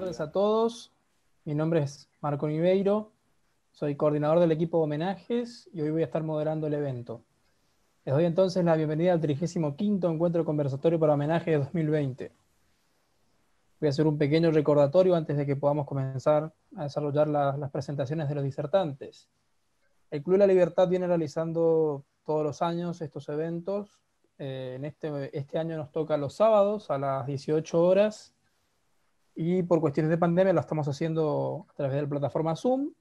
tardes a todos. Mi nombre es Marco Niveiro, soy coordinador del equipo de homenajes y hoy voy a estar moderando el evento. Les doy entonces la bienvenida al 35º Encuentro Conversatorio para Homenaje de 2020. Voy a hacer un pequeño recordatorio antes de que podamos comenzar a desarrollar las presentaciones de los disertantes. El Club de la Libertad viene realizando todos los años estos eventos. Este año nos toca los sábados a las 18 horas. Y por cuestiones de pandemia lo estamos haciendo a través de la plataforma Zoom.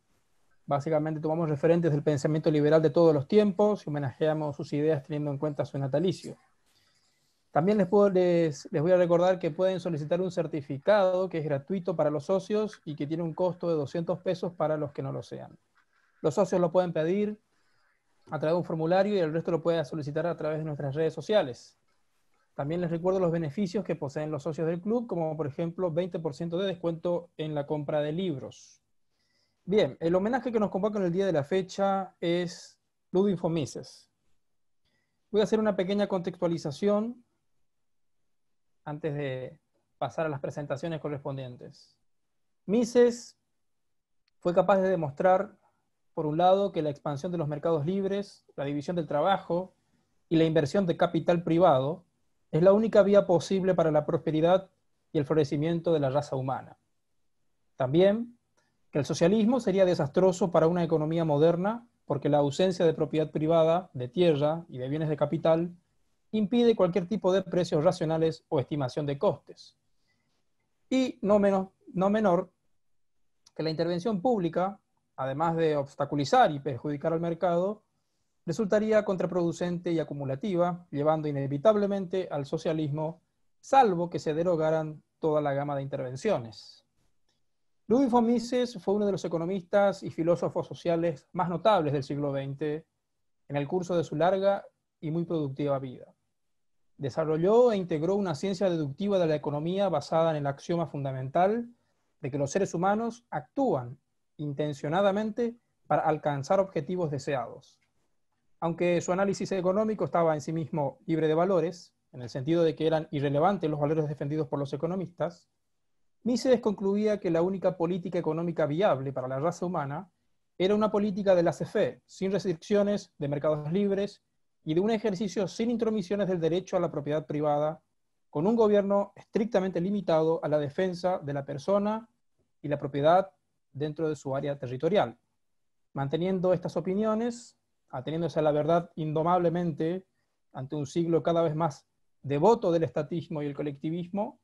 Básicamente tomamos referentes del pensamiento liberal de todos los tiempos y homenajeamos sus ideas teniendo en cuenta su natalicio. También les voy a recordar que pueden solicitar un certificado que es gratuito para los socios y que tiene un costo de 200 pesos para los que no lo sean. Los socios lo pueden pedir a través de un formulario y el resto lo pueden solicitar a través de nuestras redes sociales. También les recuerdo los beneficios que poseen los socios del club, como por ejemplo 20% de descuento en la compra de libros. Bien, el homenaje que nos convoca en el día de la fecha es Ludwig von Mises. Voy a hacer una pequeña contextualización antes de pasar a las presentaciones correspondientes. Mises fue capaz de demostrar, por un lado, que la expansión de los mercados libres, la división del trabajo y la inversión de capital privado es la única vía posible para la prosperidad y el florecimiento de la raza humana. También, que el socialismo sería desastroso para una economía moderna porque la ausencia de propiedad privada, de tierra y de bienes de capital impide cualquier tipo de precios racionales o estimación de costes. Y no menor, que la intervención pública, además de obstaculizar y perjudicar al mercado, resultaría contraproducente y acumulativa, llevando inevitablemente al socialismo, salvo que se derogaran toda la gama de intervenciones. Ludwig von Mises fue uno de los economistas y filósofos sociales más notables del siglo XX en el curso de su larga y muy productiva vida. Desarrolló e integró una ciencia deductiva de la economía basada en el axioma fundamental de que los seres humanos actúan intencionadamente para alcanzar objetivos deseados. Aunque su análisis económico estaba en sí mismo libre de valores, en el sentido de que eran irrelevantes los valores defendidos por los economistas, Mises concluía que la única política económica viable para la raza humana era una política de laissez-faire, sin restricciones, de mercados libres y de un ejercicio sin intromisiones del derecho a la propiedad privada, con un gobierno estrictamente limitado a la defensa de la persona y la propiedad dentro de su área territorial. Manteniendo estas opiniones, ateniéndose a la verdad indomablemente ante un siglo cada vez más devoto del estatismo y el colectivismo,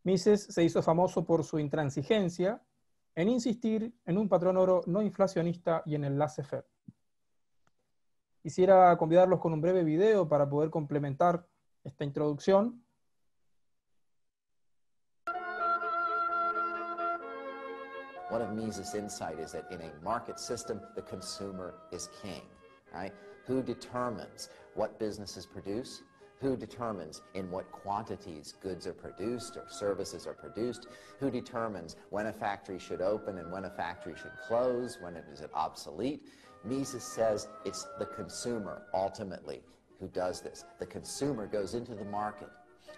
Mises se hizo famoso por su intransigencia en insistir en un patrón oro no inflacionista y en el laissez-faire. Quisiera convidarlos con un breve video para poder complementar esta introducción. One of Mises' insight is that in a market system, the consumer is king, right? Who determines what businesses produce? Who determines in what quantities goods are produced or services are produced? Who determines when a factory should open and when a factory should close? When is it obsolete? Mises says it's the consumer, ultimately, who does this. The consumer goes into the market,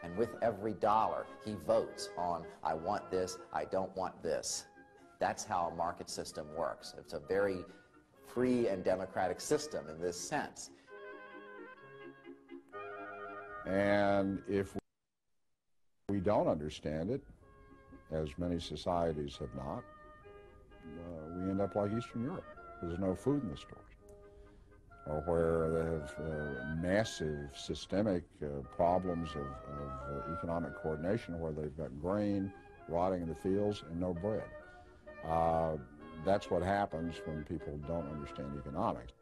and with every dollar, he votes on, I want this, I don't want this. That's how a market system works. It's a very free and democratic system in this sense. And if we don't understand it, as many societies have not, we end up like Eastern Europe. There's no food in the stores, or where they have massive systemic problems of economic coordination, where they've got grain rotting in the fields and no bread. That's what happens when people don't understand economics.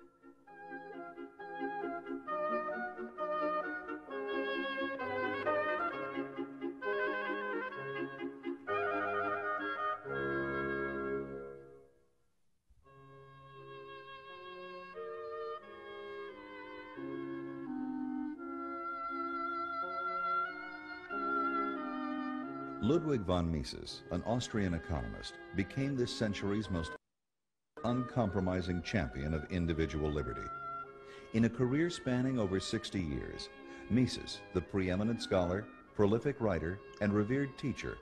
Ludwig von Mises, an Austrian economist, became this century's most uncompromising champion of individual liberty. In a career spanning over 60 years, Mises, the preeminent scholar, prolific writer, and revered teacher,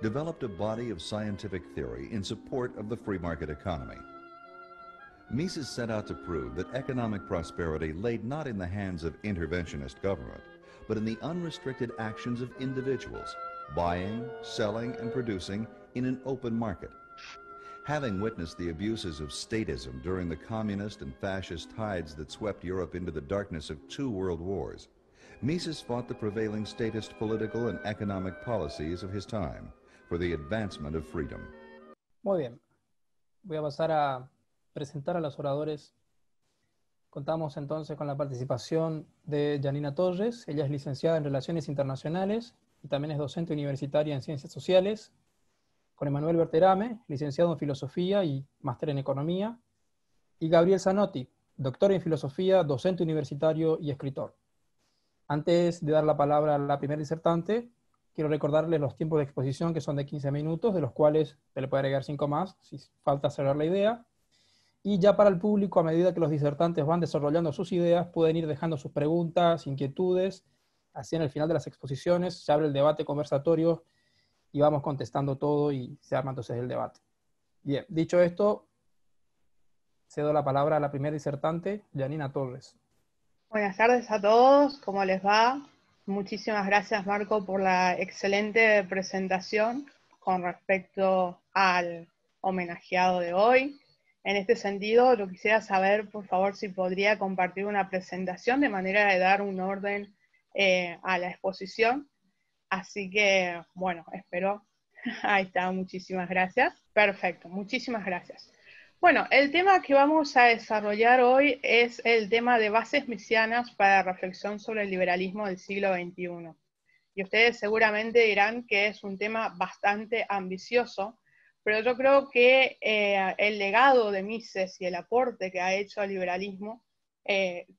developed a body of scientific theory in support of the free market economy. Mises set out to prove that economic prosperity laid not in the hands of interventionist government, but in the unrestricted actions of individuals, buying, selling, and producing in an open market. Having witnessed the abuses of statism during the communist and fascist tides that swept Europe into the darkness of 2 world wars, Mises fought the prevailing statist political and economic policies of his time for the advancement of freedom. Muy bien. Voy a pasar a presentar a los oradores. Contamos entonces con la participación de Janina Torres. Ella es licenciada en Relaciones Internacionales y también es docente universitaria en Ciencias Sociales. Con Emanuel Berterame, licenciado en Filosofía y máster en Economía. Y Gabriel Zanotti, doctor en Filosofía, docente universitario y escritor. Antes de dar la palabra a la primera disertante, quiero recordarles los tiempos de exposición, que son de 15 minutos, de los cuales se le puede agregar 5 más, si falta cerrar la idea. Y ya para el público, a medida que los disertantes van desarrollando sus ideas, pueden ir dejando sus preguntas, inquietudes. Así en el final de las exposiciones se abre el debate conversatorio y vamos contestando todo y se arma entonces el debate. Bien, dicho esto, cedo la palabra a la primera disertante, Janina Torres. Buenas tardes a todos, ¿cómo les va? Muchísimas gracias, Marco, por la excelente presentación con respecto al homenajeado de hoy. En este sentido, yo quisiera saber, por favor, si podría compartir una presentación de manera de dar un orden a la exposición. Así que, bueno, espero. Ahí está, muchísimas gracias. Perfecto, muchísimas gracias. Bueno, el tema que vamos a desarrollar hoy es el tema de bases misianas para la reflexión sobre el liberalismo del siglo XXI. Y ustedes seguramente dirán que es un tema bastante ambicioso, pero yo creo que el legado de Mises y el aporte que ha hecho al liberalismo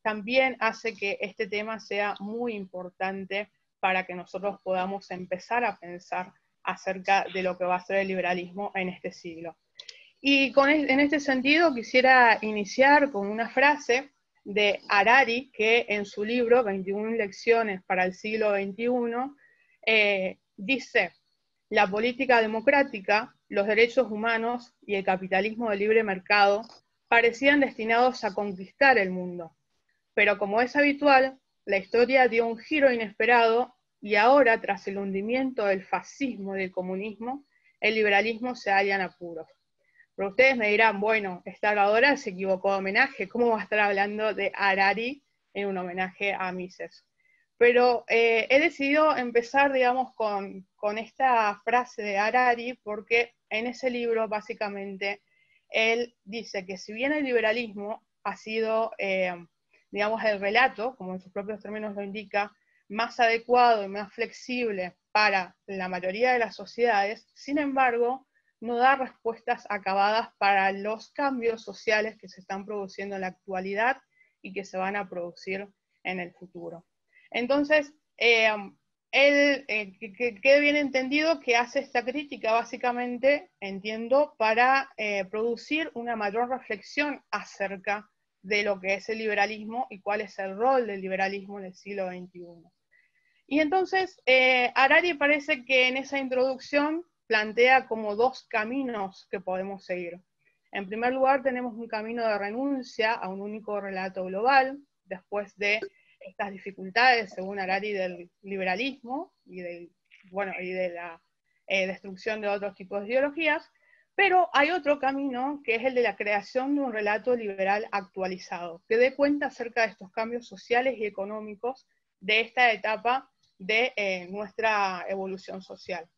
también hace que este tema sea muy importante para que nosotros podamos empezar a pensar acerca de lo que va a ser el liberalismo en este siglo. Y en este sentido quisiera iniciar con una frase de Harari, que en su libro 21 lecciones para el siglo XXI, dice: la política democrática, los derechos humanos y el capitalismo de libre mercado parecían destinados a conquistar el mundo. Pero como es habitual, la historia dio un giro inesperado y ahora, tras el hundimiento del fascismo y del comunismo, el liberalismo se halla en apuros. Pero ustedes me dirán, bueno, esta oradora se equivocó de homenaje, ¿cómo va a estar hablando de Harari en un homenaje a Mises? Pero he decidido empezar, digamos, con esta frase de Harari, porque en ese libro, básicamente, él dice que si bien el liberalismo ha sido, digamos, el relato, como en sus propios términos lo indica, más adecuado y más flexible para la mayoría de las sociedades, sin embargo, no da respuestas acabadas para los cambios sociales que se están produciendo en la actualidad y que se van a producir en el futuro. Entonces, que quede bien entendido que hace esta crítica básicamente, entiendo, para producir una mayor reflexión acerca de lo que es el liberalismo y cuál es el rol del liberalismo en el siglo XXI. Y entonces, Harari parece que en esa introducción plantea como 2 caminos que podemos seguir. En primer lugar, tenemos un camino de renuncia a un único relato global, después de estas dificultades, según Harari, del liberalismo y de la destrucción de otros tipos de ideologías, pero hay otro camino que es el de la creación de un relato liberal actualizado, que dé cuenta acerca de estos cambios sociales y económicos de esta etapa de nuestra evolución social.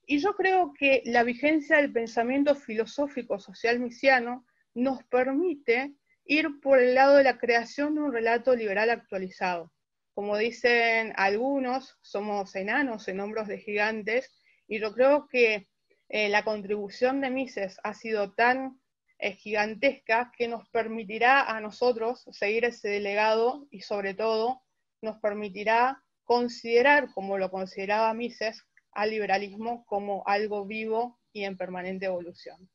Y yo creo que la vigencia del pensamiento filosófico social misiano nos permite ir por el lado de la creación de un relato liberal actualizado. Como dicen algunos, somos enanos en hombros de gigantes, y yo creo que la contribución de Mises ha sido tan gigantesca que nos permitirá a nosotros seguir ese legado y sobre todo nos permitirá considerar, como lo consideraba Mises, al liberalismo como algo vivo y en permanente evolución.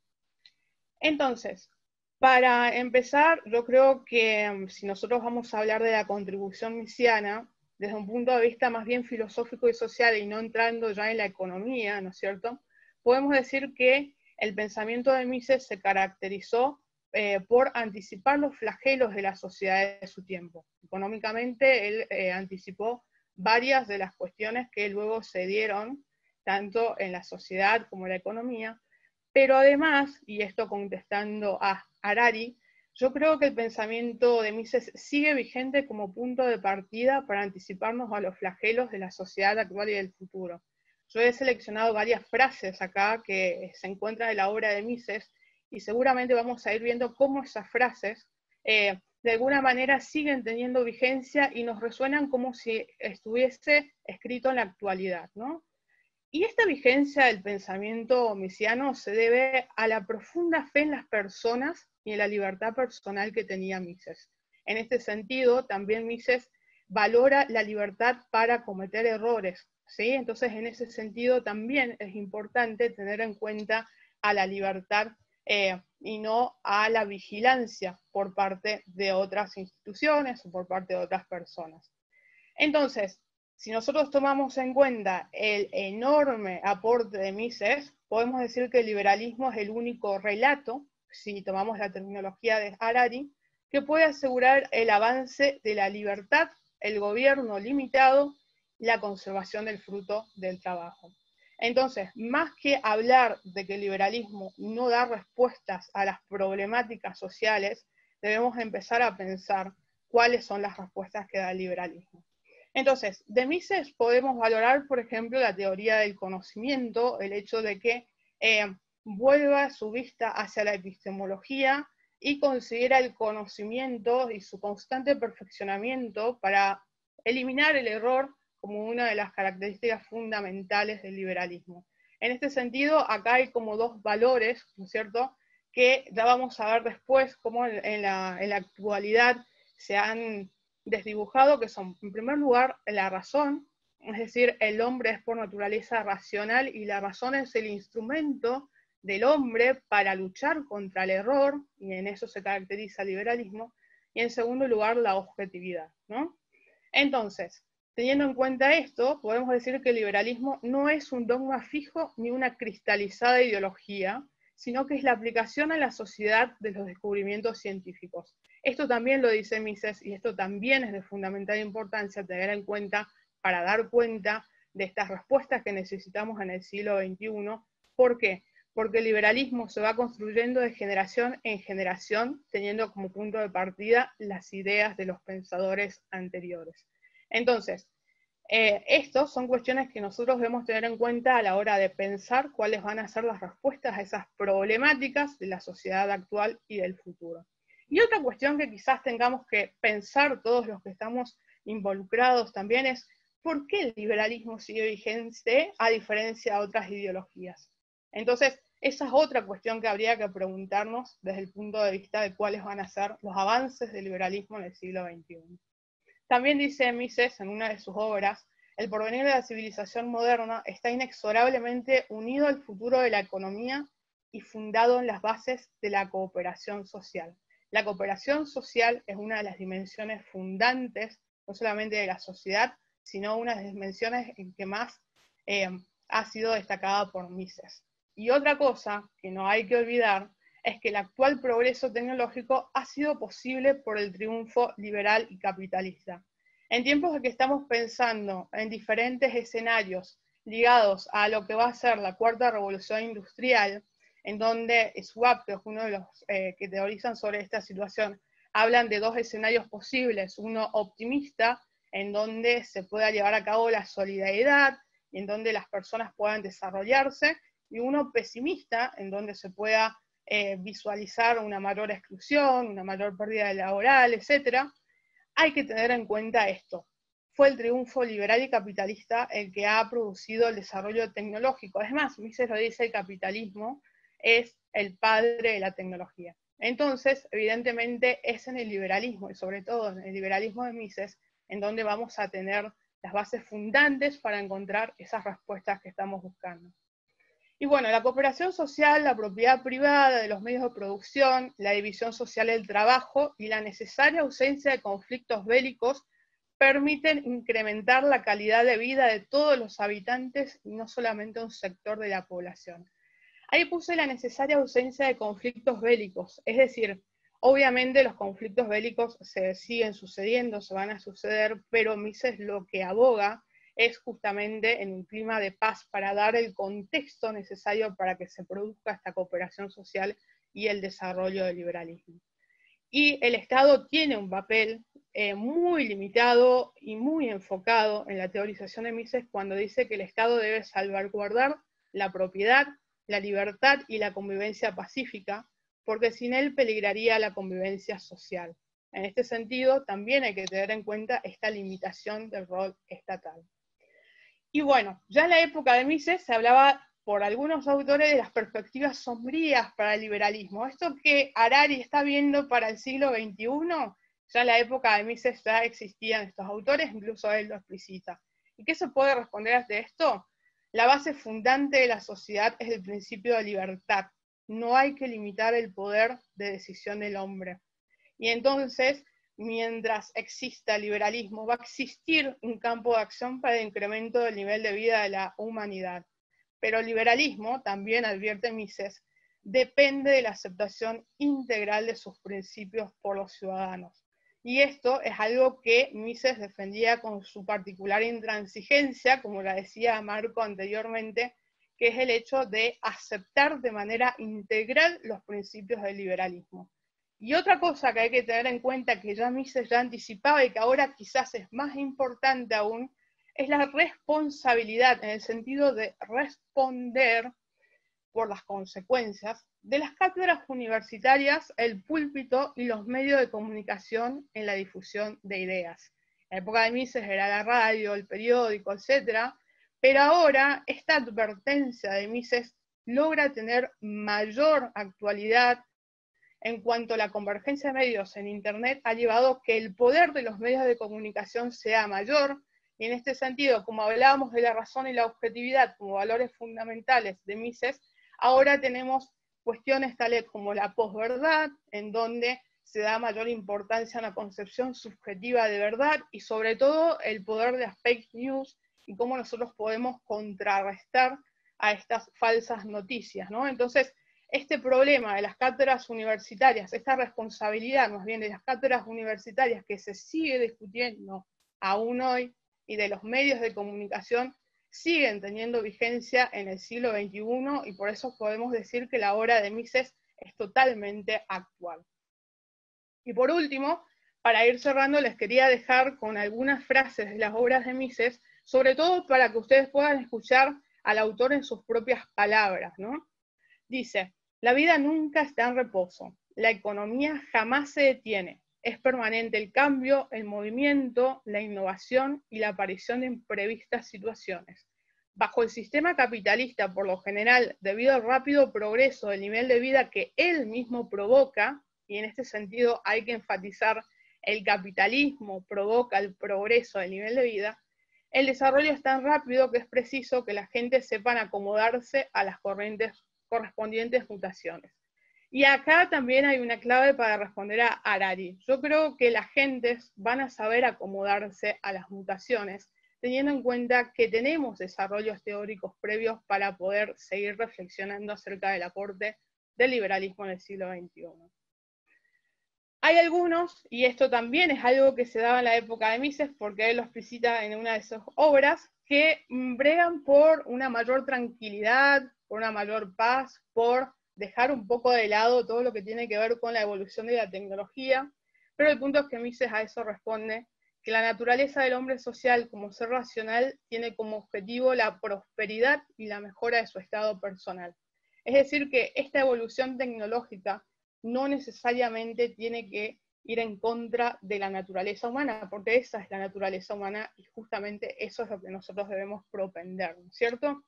Entonces, para empezar, yo creo que si nosotros vamos a hablar de la contribución misiana, desde un punto de vista más bien filosófico y social, y no entrando ya en la economía, ¿no es cierto? podemos decir que el pensamiento de Mises se caracterizó por anticipar los flagelos de la sociedad de su tiempo. Económicamente, él anticipó varias de las cuestiones que luego se dieron, tanto en la sociedad como en la economía, pero además, y esto contestando a Harari, yo creo que el pensamiento de Mises sigue vigente como punto de partida para anticiparnos a los flagelos de la sociedad actual y del futuro. Yo he seleccionado varias frases acá que se encuentran en la obra de Mises, y seguramente vamos a ir viendo cómo esas frases de alguna manera siguen teniendo vigencia y nos resuenan como si estuviese escrito en la actualidad, ¿no? Y esta vigencia del pensamiento misiano se debe a la profunda fe en las personas y en la libertad personal que tenía Mises. En este sentido, también Mises valora la libertad para cometer errores, ¿sí? Entonces, en ese sentido, también es importante tener en cuenta a la libertad y no a la vigilancia por parte de otras instituciones o por parte de otras personas. Entonces, si nosotros tomamos en cuenta el enorme aporte de Mises, podemos decir que el liberalismo es el único relato, si tomamos la terminología de Harari, que puede asegurar el avance de la libertad, el gobierno limitado y la conservación del fruto del trabajo. Entonces, más que hablar de que el liberalismo no da respuestas a las problemáticas sociales, debemos empezar a pensar cuáles son las respuestas que da el liberalismo. Entonces, de Mises podemos valorar, por ejemplo, la teoría del conocimiento, el hecho de que vuelva su vista hacia la epistemología y considera el conocimiento y su constante perfeccionamiento para eliminar el error como una de las características fundamentales del liberalismo. En este sentido, acá hay como dos valores, ¿no es cierto?, que ya vamos a ver después cómo en la actualidad se han desdibujado, que son, en primer lugar, la razón, es decir, el hombre es por naturaleza racional y la razón es el instrumento del hombre para luchar contra el error, y en eso se caracteriza el liberalismo, y en segundo lugar, la objetividad, ¿no? Entonces, teniendo en cuenta esto, podemos decir que el liberalismo no es un dogma fijo ni una cristalizada ideología, sino que es la aplicación a la sociedad de los descubrimientos científicos. Esto también lo dice Mises, y esto también es de fundamental importancia tener en cuenta para dar cuenta de estas respuestas que necesitamos en el siglo XXI. ¿Por qué? Porque el liberalismo se va construyendo de generación en generación, teniendo como punto de partida las ideas de los pensadores anteriores. Entonces, estos son cuestiones que nosotros debemos tener en cuenta a la hora de pensar cuáles van a ser las respuestas a esas problemáticas de la sociedad actual y del futuro. Y otra cuestión que quizás tengamos que pensar todos los que estamos involucrados también es ¿por qué el liberalismo sigue vigente a diferencia de otras ideologías? Entonces, esa es otra cuestión que habría que preguntarnos desde el punto de vista de cuáles van a ser los avances del liberalismo en el siglo XXI. También dice Mises en una de sus obras, el porvenir de la civilización moderna está inexorablemente unido al futuro de la economía y fundado en las bases de la cooperación social. La cooperación social es una de las dimensiones fundantes, no solamente de la sociedad, sino una de las dimensiones en que más ha sido destacada por Mises. Y otra cosa que no hay que olvidar es que el actual progreso tecnológico ha sido posible por el triunfo liberal y capitalista. En tiempos en que estamos pensando en diferentes escenarios ligados a lo que va a ser la cuarta revolución industrial, en donde Schwab, que es uno de los que teorizan sobre esta situación, hablan de dos escenarios posibles, uno optimista, en donde se pueda llevar a cabo la solidaridad y en donde las personas puedan desarrollarse, y uno pesimista, en donde se pueda visualizar una mayor exclusión, una mayor pérdida laboral, etc. Hay que tener en cuenta esto. Fue el triunfo liberal y capitalista el que ha producido el desarrollo tecnológico. Es más, Mises lo dice, el capitalismo es el padre de la tecnología. Entonces, evidentemente, es en el liberalismo, y sobre todo en el liberalismo de Mises, en donde vamos a tener las bases fundantes para encontrar esas respuestas que estamos buscando. Y bueno, la cooperación social, la propiedad privada de los medios de producción, la división social del trabajo y la necesaria ausencia de conflictos bélicos permiten incrementar la calidad de vida de todos los habitantes y no solamente un sector de la población. Ahí puse la necesaria ausencia de conflictos bélicos, es decir, obviamente los conflictos bélicos se siguen sucediendo, se van a suceder, pero Mises lo que aboga es justamente en un clima de paz para dar el contexto necesario para que se produzca esta cooperación social y el desarrollo del liberalismo. Y el Estado tiene un papel muy limitado y muy enfocado en la teorización de Mises cuando dice que el Estado debe salvaguardar la propiedad, la libertad y la convivencia pacífica, porque sin él peligraría la convivencia social. En este sentido, también hay que tener en cuenta esta limitación del rol estatal. Y bueno, ya en la época de Mises se hablaba por algunos autores de las perspectivas sombrías para el liberalismo. Esto que Harari está viendo para el siglo XXI, ya en la época de Mises ya existían estos autores, incluso él lo explicita. ¿Y qué se puede responder ante esto? La base fundante de la sociedad es el principio de libertad. No hay que limitar el poder de decisión del hombre. Y entonces, mientras exista liberalismo, va a existir un campo de acción para el incremento del nivel de vida de la humanidad. Pero el liberalismo, también advierte Mises, depende de la aceptación integral de sus principios por los ciudadanos. Y esto es algo que Mises defendía con su particular intransigencia, como la decía Marco anteriormente, que es el hecho de aceptar de manera integral los principios del liberalismo. Y otra cosa que hay que tener en cuenta, que ya Mises ya anticipaba y que ahora quizás es más importante aún, es la responsabilidad, en el sentido de responder por las consecuencias de las cátedras universitarias, el púlpito y los medios de comunicación en la difusión de ideas. En la época de Mises era la radio, el periódico, etc. Pero ahora esta advertencia de Mises logra tener mayor actualidad en cuanto a la convergencia de medios en Internet ha llevado que el poder de los medios de comunicación sea mayor, y en este sentido, como hablábamos de la razón y la objetividad como valores fundamentales de Mises, ahora tenemos cuestiones tales como la posverdad, en donde se da mayor importancia a una concepción subjetiva de verdad, y sobre todo el poder de las fake news y cómo nosotros podemos contrarrestar a estas falsas noticias, ¿no? Entonces, este problema de las cátedras universitarias, esta responsabilidad más bien de las cátedras universitarias que se sigue discutiendo aún hoy, y de los medios de comunicación, siguen teniendo vigencia en el siglo XXI, y por eso podemos decir que la obra de Mises es totalmente actual. Y por último, para ir cerrando, les quería dejar con algunas frases de las obras de Mises, sobre todo para que ustedes puedan escuchar al autor en sus propias palabras, ¿no? Dice: la vida nunca está en reposo, la economía jamás se detiene, es permanente el cambio, el movimiento, la innovación y la aparición de imprevistas situaciones. Bajo el sistema capitalista, por lo general, debido al rápido progreso del nivel de vida que él mismo provoca, y en este sentido hay que enfatizar, el capitalismo provoca el progreso del nivel de vida, el desarrollo es tan rápido que es preciso que la gente sepan acomodarse a las correspondientes mutaciones. Y acá también hay una clave para responder a Harari. Yo creo que las gentes van a saber acomodarse a las mutaciones, teniendo en cuenta que tenemos desarrollos teóricos previos para poder seguir reflexionando acerca del aporte del liberalismo en el siglo XXI. Hay algunos, y esto también es algo que se daba en la época de Mises, porque él lo explicita en una de sus obras, que bregan por una mayor tranquilidad, por una mayor paz, por dejar un poco de lado todo lo que tiene que ver con la evolución de la tecnología, pero el punto es que Mises a eso responde que la naturaleza del hombre social como ser racional tiene como objetivo la prosperidad y la mejora de su estado personal. Es decir, que esta evolución tecnológica no necesariamente tiene que ir en contra de la naturaleza humana, porque esa es la naturaleza humana y justamente eso es lo que nosotros debemos propender, ¿no es cierto?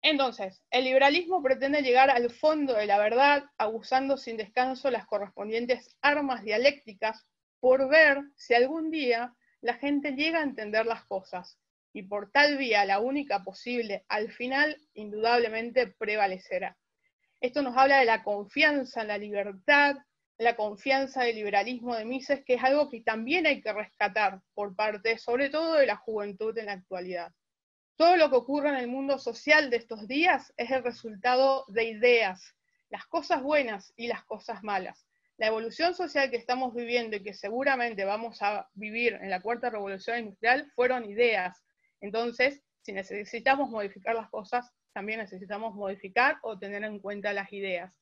Entonces, el liberalismo pretende llegar al fondo de la verdad, abusando sin descanso las correspondientes armas dialécticas, por ver si algún día la gente llega a entender las cosas, y por tal vía, la única posible, al final, indudablemente prevalecerá. Esto nos habla de la confianza en la libertad, la confianza del liberalismo de Mises, que es algo que también hay que rescatar por parte, sobre todo, de la juventud en la actualidad. Todo lo que ocurre en el mundo social de estos días es el resultado de ideas, las cosas buenas y las cosas malas. La evolución social que estamos viviendo y que seguramente vamos a vivir en la cuarta revolución industrial fueron ideas. Entonces, si necesitamos modificar las cosas, también necesitamos modificar o tener en cuenta las ideas.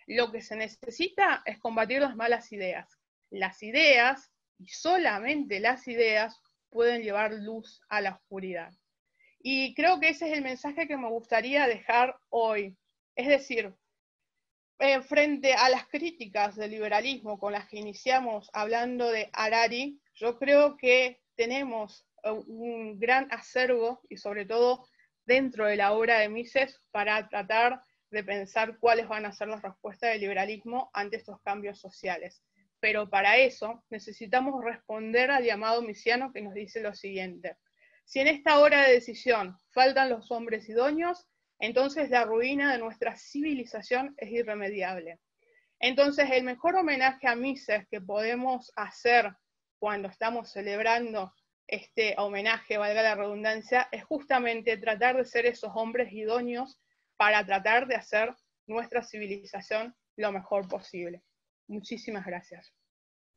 Lo que se necesita es combatir las malas ideas. Las ideas, y solamente las ideas, pueden llevar luz a la oscuridad. Y creo que ese es el mensaje que me gustaría dejar hoy. Es decir, frente a las críticas del liberalismo con las que iniciamos hablando de Harari, yo creo que tenemos un gran acervo, y sobre todo dentro de la obra de Mises, para tratar de pensar cuáles van a ser las respuestas del liberalismo ante estos cambios sociales. Pero para eso necesitamos responder al llamado misiano que nos dice lo siguiente: si en esta hora de decisión faltan los hombres idóneos, entonces la ruina de nuestra civilización es irremediable. Entonces el mejor homenaje a Mises que podemos hacer cuando estamos celebrando este homenaje, valga la redundancia, es justamente tratar de ser esos hombres idóneos para tratar de hacer nuestra civilización lo mejor posible. Muchísimas gracias.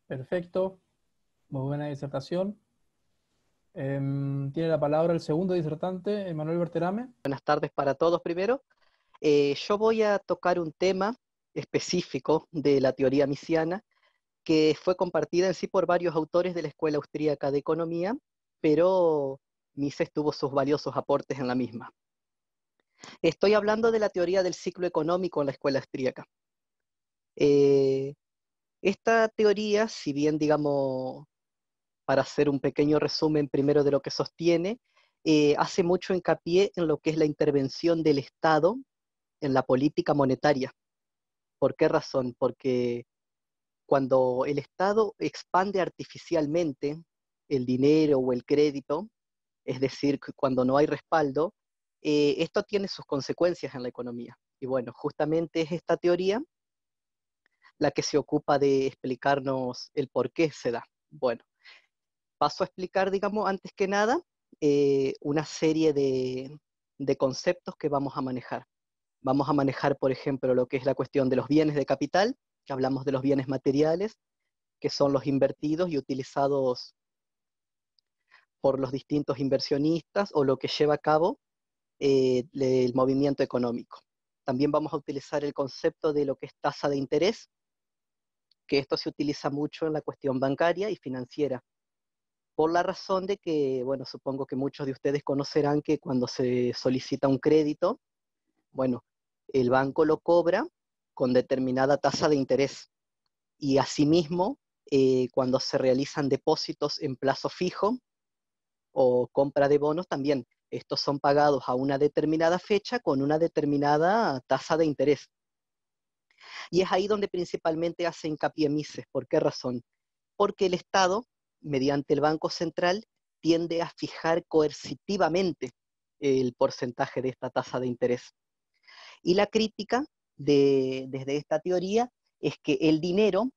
Perfecto, muy buena disertación. Tiene la palabra el segundo disertante, Emanuel Berterame. Buenas tardes para todos primero. Yo voy a tocar un tema específico de la teoría misiana que fue compartida en sí por varios autores de la Escuela Austríaca de Economía, pero Mises tuvo sus valiosos aportes en la misma. Estoy hablando de la teoría del ciclo económico en la Escuela Austríaca. Esta teoría, si bien, digamos, para hacer un pequeño resumen primero de lo que sostiene, hace mucho hincapié en lo que es la intervención del Estado en la política monetaria. ¿Por qué razón? Porque cuando el Estado expande artificialmente el dinero o el crédito, es decir, cuando no hay respaldo, esto tiene sus consecuencias en la economía. Y bueno, justamente es esta teoría la que se ocupa de explicarnos el por qué se da. Bueno, paso a explicar, digamos, antes que nada, una serie de conceptos que vamos a manejar. Vamos a manejar, por ejemplo, lo que es la cuestión de los bienes de capital, que hablamos de los bienes materiales, que son los invertidos y utilizados por los distintos inversionistas o lo que lleva a cabo el movimiento económico. También vamos a utilizar el concepto de lo que es tasa de interés, que esto se utiliza mucho en la cuestión bancaria y financiera, por la razón de que, bueno, supongo que muchos de ustedes conocerán que cuando se solicita un crédito, bueno, el banco lo cobra con determinada tasa de interés. Y asimismo, cuando se realizan depósitos en plazo fijo o compra de bonos, también estos son pagados a una determinada fecha con una determinada tasa de interés. Y es ahí donde principalmente hace hincapié Mises. ¿Por qué razón? Porque el Estado, mediante el Banco Central, tiende a fijar coercitivamente el porcentaje de esta tasa de interés. Y la crítica desde esta teoría es que el dinero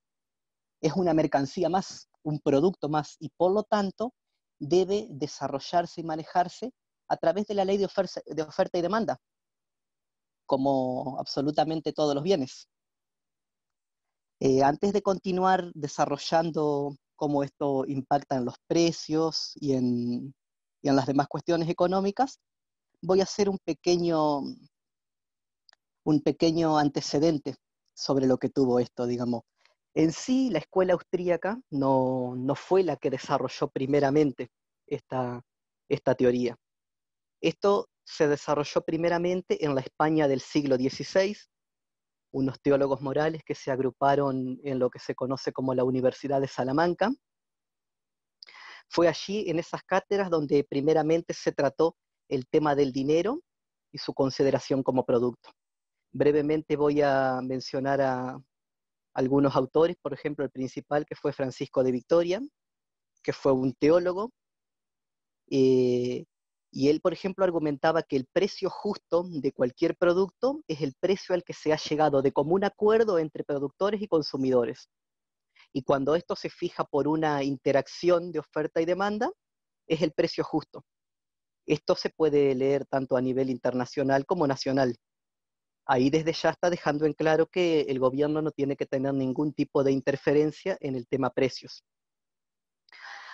es una mercancía más, un producto más, y por lo tanto debe desarrollarse y manejarse a través de la ley de oferta y demanda, como absolutamente todos los bienes. Antes de continuar desarrollando cómo esto impacta en los precios y en las demás cuestiones económicas, voy a hacer un pequeño antecedente sobre lo que tuvo esto, digamos. En sí, la escuela austríaca no fue la que desarrolló primeramente esta teoría. Esto se desarrolló primeramente en la España del siglo XVI, unos teólogos morales que se agruparon en lo que se conoce como la Universidad de Salamanca. Fue allí, en esas cátedras, donde primeramente se trató el tema del dinero y su consideración como producto. Brevemente voy a mencionar a algunos autores, por ejemplo, el principal, que fue Francisco de Vitoria, que fue un teólogo, Y él, por ejemplo, argumentaba que el precio justo de cualquier producto es el precio al que se ha llegado de común acuerdo entre productores y consumidores. Y cuando esto se fija por una interacción de oferta y demanda, es el precio justo. Esto se puede leer tanto a nivel internacional como nacional. Ahí desde ya está dejando en claro que el gobierno no tiene que tener ningún tipo de interferencia en el tema precios.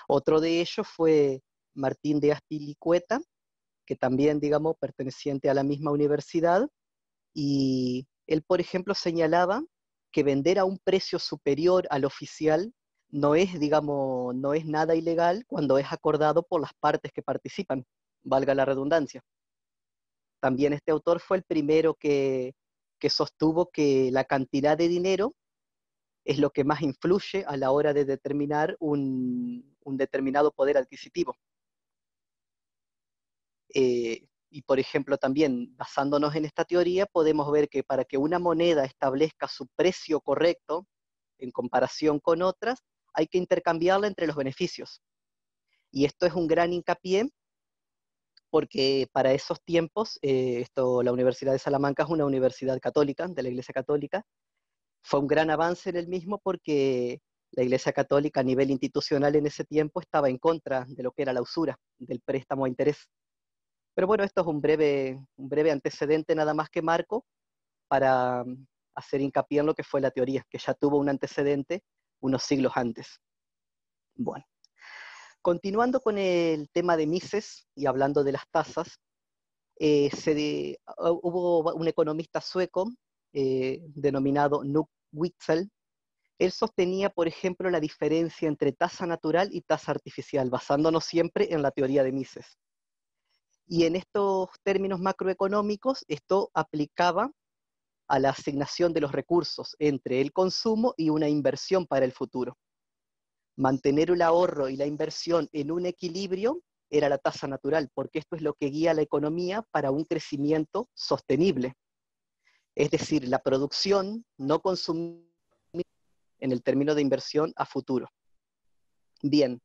Otro de ellos fue Martín de Azpilicueta, que también, digamos, perteneciente a la misma universidad, y él, por ejemplo, señalaba que vender a un precio superior al oficial no es, digamos, no es nada ilegal cuando es acordado por las partes que participan, valga la redundancia. También este autor fue el primero que sostuvo que la cantidad de dinero es lo que más influye a la hora de determinar un determinado poder adquisitivo. Y por ejemplo, también basándonos en esta teoría, podemos ver que para que una moneda establezca su precio correcto en comparación con otras, hay que intercambiarla entre los beneficios. Y esto es un gran hincapié porque para esos tiempos, la Universidad de Salamanca es una universidad católica, de la Iglesia Católica. Fue un gran avance en el mismo porque la Iglesia Católica a nivel institucional en ese tiempo estaba en contra de lo que era la usura, del préstamo a interés. Pero bueno, esto es un breve antecedente nada más que marco para hacer hincapié en lo que fue la teoría, que ya tuvo un antecedente unos siglos antes. Bueno, continuando con el tema de Mises y hablando de las tasas, hubo un economista sueco denominado Knut Wicksell. Él sostenía, por ejemplo, la diferencia entre tasa natural y tasa artificial, basándonos siempre en la teoría de Mises. Y en estos términos macroeconómicos, esto aplicaba a la asignación de los recursos entre el consumo y una inversión para el futuro. Mantener el ahorro y la inversión en un equilibrio era la tasa natural, porque esto es lo que guía la economía para un crecimiento sostenible. Es decir, la producción no consumida en el término de inversión a futuro. Bien,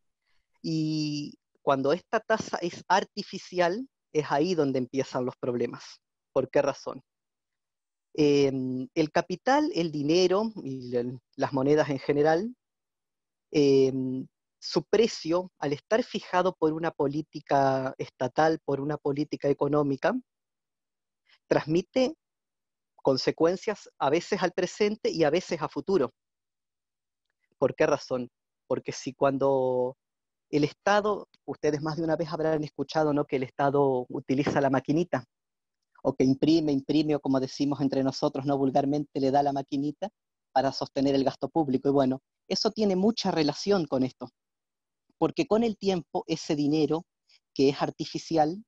y cuando esta tasa es artificial, es ahí donde empiezan los problemas. ¿Por qué razón? El capital, el dinero y las monedas en general, su precio, al estar fijado por una política estatal, por una política económica, transmite consecuencias a veces al presente y a veces a futuro. ¿Por qué razón? Porque si cuando el Estado, ustedes más de una vez habrán escuchado, ¿no?, que el Estado utiliza la maquinita, o que imprime, o como decimos entre nosotros, no vulgarmente, le da la maquinita para sostener el gasto público. Y bueno, eso tiene mucha relación con esto, porque con el tiempo ese dinero que es artificial,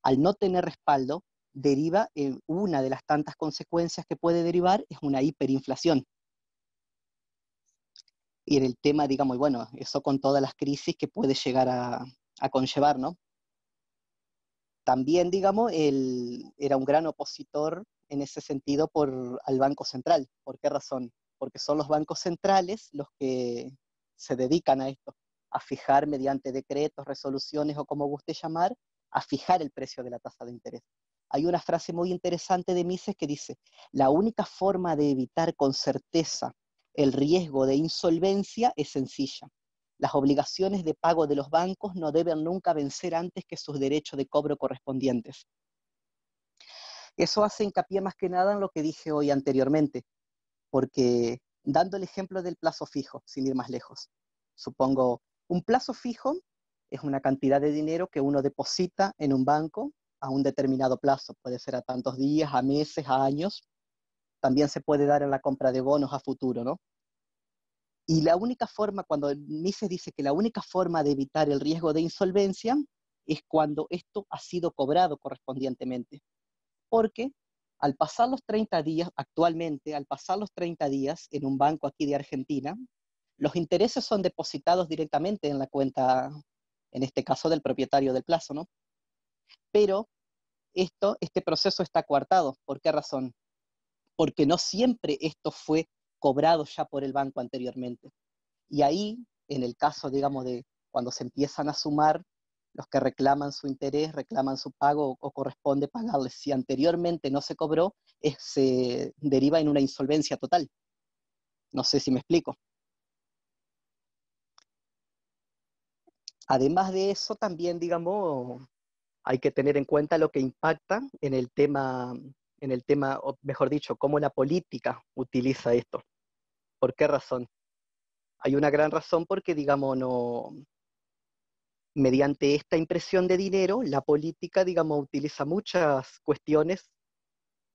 al no tener respaldo, deriva en una de las tantas consecuencias que puede derivar, es una hiperinflación. Y en el tema, digamos, y bueno, eso con todas las crisis que puede llegar a conllevar, ¿no? También, digamos, él era un gran opositor en ese sentido al Banco Central. ¿Por qué razón? Porque son los bancos centrales los que se dedican a esto, a fijar mediante decretos, resoluciones o como guste llamar, a fijar el precio de la tasa de interés. Hay una frase muy interesante de Mises que dice: la única forma de evitar con certeza el riesgo de insolvencia es sencilla. Las obligaciones de pago de los bancos no deben nunca vencer antes que sus derechos de cobro correspondientes. Eso hace hincapié más que nada en lo que dije hoy anteriormente, porque dando el ejemplo del plazo fijo, sin ir más lejos, supongo, un plazo fijo es una cantidad de dinero que uno deposita en un banco a un determinado plazo, puede ser a tantos días, a meses, a años. También se puede dar en la compra de bonos a futuro, ¿no? Y la única forma, cuando Mises dice que la única forma de evitar el riesgo de insolvencia es cuando esto ha sido cobrado correspondientemente. Porque al pasar los 30 días, actualmente, al pasar los 30 días en un banco aquí de Argentina, los intereses son depositados directamente en la cuenta, en este caso del propietario del plazo, ¿no? Pero este proceso está coartado. ¿Por qué razón? Porque no siempre esto fue cobrado ya por el banco anteriormente. Y ahí, en el caso, digamos, de cuando se empiezan a sumar Los que reclaman su interés, reclaman su pago o corresponde pagarles. Si anteriormente no se cobró, se deriva en una insolvencia total. No sé si me explico. Además de eso, también, digamos, hay que tener en cuenta lo que impacta en el tema, o mejor dicho, cómo la política utiliza esto. ¿Por qué razón? Hay una gran razón porque, digamos, no, mediante esta impresión de dinero, la política, digamos, utiliza muchas cuestiones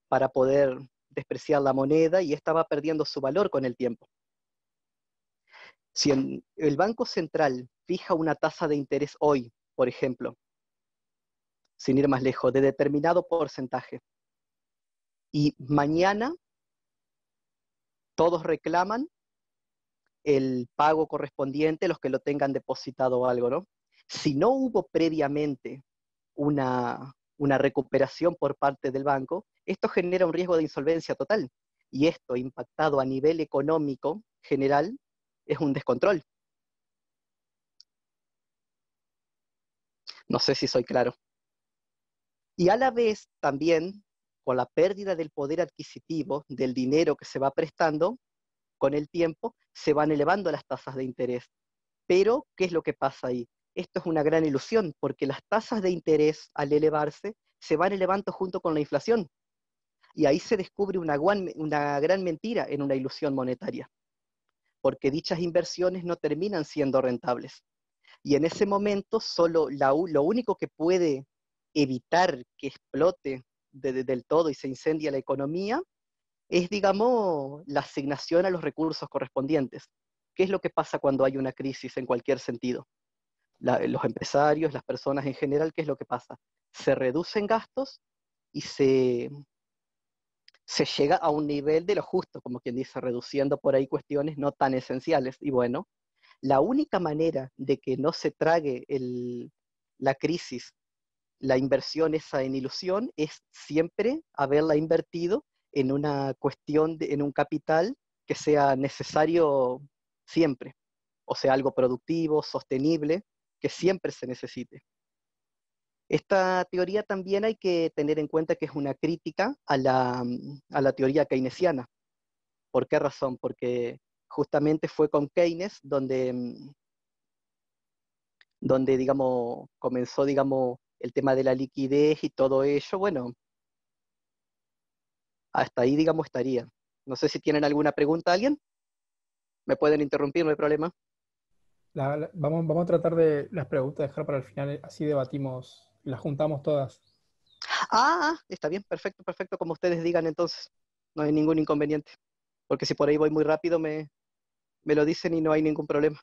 para poder despreciar la moneda y esta va perdiendo su valor con el tiempo. Si el Banco Central fija una tasa de interés hoy, por ejemplo, sin ir más lejos, de determinado porcentaje, y mañana todos reclaman el pago correspondiente, los que lo tengan depositado o algo, ¿no? Si no hubo previamente una recuperación por parte del banco, esto genera un riesgo de insolvencia total. Y esto, impactado a nivel económico general, es un descontrol. No sé si soy claro. Y a la vez, también, con la pérdida del poder adquisitivo, del dinero que se va prestando, con el tiempo, se van elevando las tasas de interés. Pero, ¿qué es lo que pasa ahí? Esto es una gran ilusión, porque las tasas de interés, al elevarse, se van elevando junto con la inflación. Y ahí se descubre una gran mentira en una ilusión monetaria, porque dichas inversiones no terminan siendo rentables. Y en ese momento, solo lo único que puede evitar que explote del todo y se incendie la economía es, digamos, la asignación a los recursos correspondientes. ¿Qué es lo que pasa cuando hay una crisis en cualquier sentido? Los empresarios, las personas en general, ¿qué es lo que pasa? Se reducen gastos y se llega a un nivel de lo justo, como quien dice, reduciendo por ahí cuestiones no tan esenciales. Y bueno, la única manera de que no se trague la crisis, la inversión esa en ilusión, es siempre haberla invertido en una cuestión, en un capital que sea necesario siempre, o sea, algo productivo, sostenible, que siempre se necesite. Esta teoría también hay que tener en cuenta que es una crítica a la teoría keynesiana. ¿Por qué razón? Porque justamente fue con Keynes donde digamos, comenzó, digamos, el tema de la liquidez y todo ello. Bueno, hasta ahí, digamos, estaría. No sé si tienen alguna pregunta, ¿alguien? Me pueden interrumpir, no hay problema. Vamos a tratar de las preguntas dejar para el final, así debatimos, las juntamos todas. Está bien, perfecto, perfecto, como ustedes digan entonces. No hay ningún inconveniente. Porque si por ahí voy muy rápido, me lo dicen y no hay ningún problema.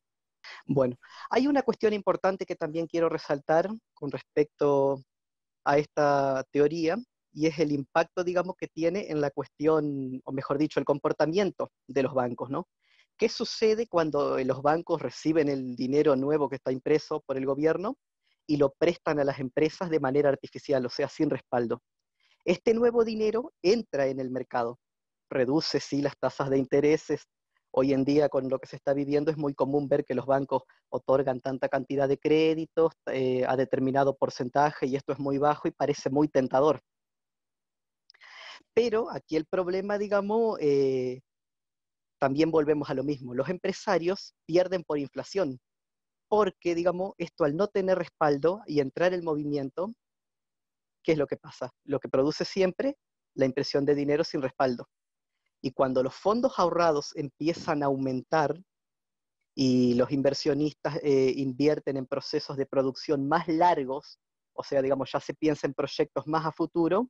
Bueno, hay una cuestión importante que también quiero resaltar con respecto a esta teoría, y es el impacto, digamos, que tiene en la cuestión, o mejor dicho, el comportamiento de los bancos, ¿no? ¿Qué sucede cuando los bancos reciben el dinero nuevo que está impreso por el gobierno y lo prestan a las empresas de manera artificial, o sea, sin respaldo? Este nuevo dinero entra en el mercado, reduce, sí, las tasas de intereses. Hoy en día, con lo que se está viviendo, es muy común ver que los bancos otorgan tanta cantidad de créditos a determinado porcentaje, y esto es muy bajo y parece muy tentador. Pero aquí el problema, digamos, también volvemos a lo mismo. Los empresarios pierden por inflación, porque, digamos, esto al no tener respaldo y entrar en movimiento, ¿qué es lo que pasa? Lo que produce siempre la impresión de dinero sin respaldo. Y cuando los fondos ahorrados empiezan a aumentar y los inversionistas invierten en procesos de producción más largos, o sea, digamos, ya se piensa en proyectos más a futuro,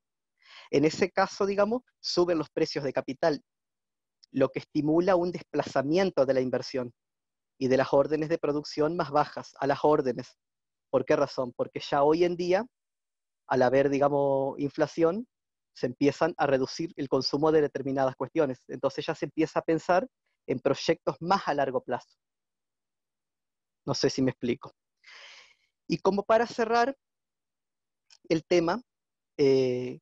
en ese caso, digamos, suben los precios de capital, lo que estimula un desplazamiento de la inversión y de las órdenes de producción más bajas a las órdenes. ¿Por qué razón? Porque ya hoy en día, al haber, digamos, inflación, se empiezan a reducir el consumo de determinadas cuestiones. Entonces ya se empieza a pensar en proyectos más a largo plazo. No sé si me explico. Y como para cerrar el tema, eh,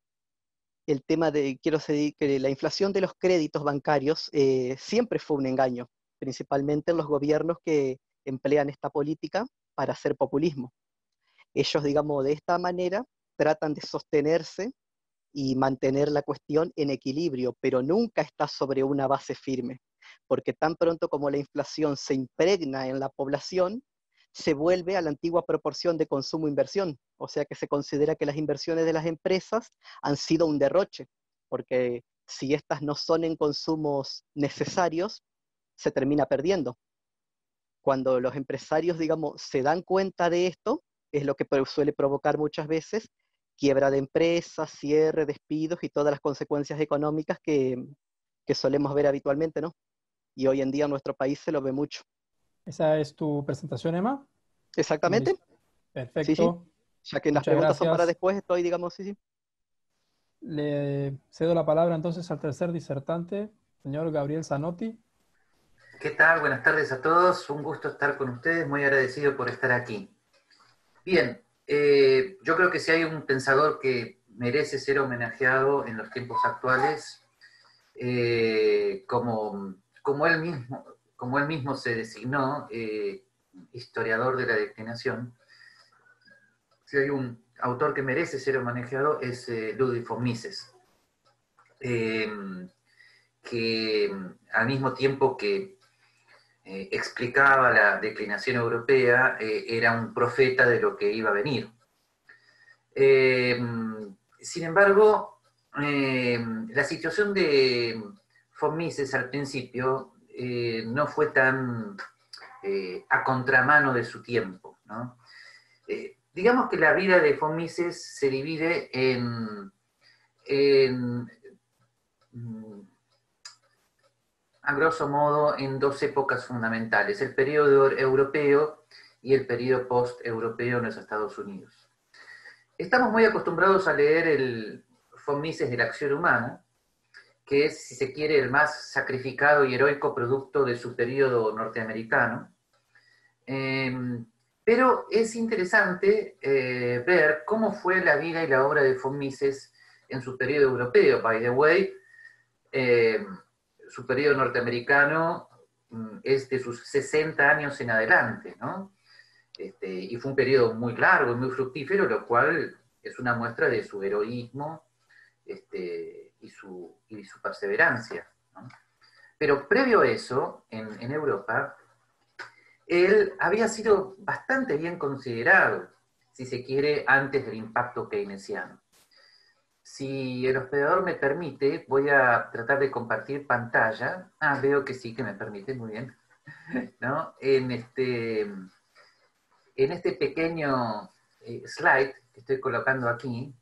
quiero decir que la inflación de los créditos bancarios siempre fue un engaño, principalmente en los gobiernos que emplean esta política para hacer populismo. Ellos, digamos, de esta manera tratan de sostenerse y mantener la cuestión en equilibrio, pero nunca está sobre una base firme, porque tan pronto como la inflación se impregna en la población, se vuelve a la antigua proporción de consumo-inversión, o sea que se considera que las inversiones de las empresas han sido un derroche, porque si estas no son en consumos necesarios, se termina perdiendo. Cuando los empresarios, digamos, se dan cuenta de esto, es lo que suele provocar muchas veces quiebra de empresas, cierre, despidos y todas las consecuencias económicas que solemos ver habitualmente, ¿no? Y hoy en día en nuestro país se lo ve mucho. ¿Esa es tu presentación, Emma? Exactamente, sí, sí. Perfecto. Ya que las Muchas preguntas son para gracias. después, estoy, digamos, sí, sí. Le cedo la palabra entonces al tercer disertante, señor Gabriel Zanotti. ¿Qué tal? Buenas tardes a todos. Un gusto estar con ustedes. Muy agradecido por estar aquí. Bien, yo creo que si hay un pensador que merece ser homenajeado en los tiempos actuales, como él mismo se designó, historiador de la declinación, si hay un autor que merece ser homenajeado es Ludwig von Mises, que al mismo tiempo que explicaba la declinación europea, era un profeta de lo que iba a venir. Sin embargo, la situación de von Mises al principio no fue tan a contramano de su tiempo, ¿no? Digamos que la vida de von Mises se divide a grosso modo en dos épocas fundamentales, el periodo europeo y el periodo post-europeo en los Estados Unidos. Estamos muy acostumbrados a leer el von Mises de la acción humana, que es, si se quiere, el más sacrificado y heroico producto de su periodo norteamericano. Pero es interesante ver cómo fue la vida y la obra de von Mises en su periodo europeo. By the way, su periodo norteamericano es de sus 60 años en adelante, ¿no? Y fue un periodo muy largo y muy fructífero, lo cual es una muestra de su heroísmo y su perseverancia, ¿no? Pero previo a eso, en Europa, él había sido bastante bien considerado, si se quiere, antes del impacto keynesiano. Si el hospedador me permite, voy a tratar de compartir pantalla. Ah, veo que sí, que me permite, muy bien. ¿No? En este pequeño slide que estoy colocando aquí,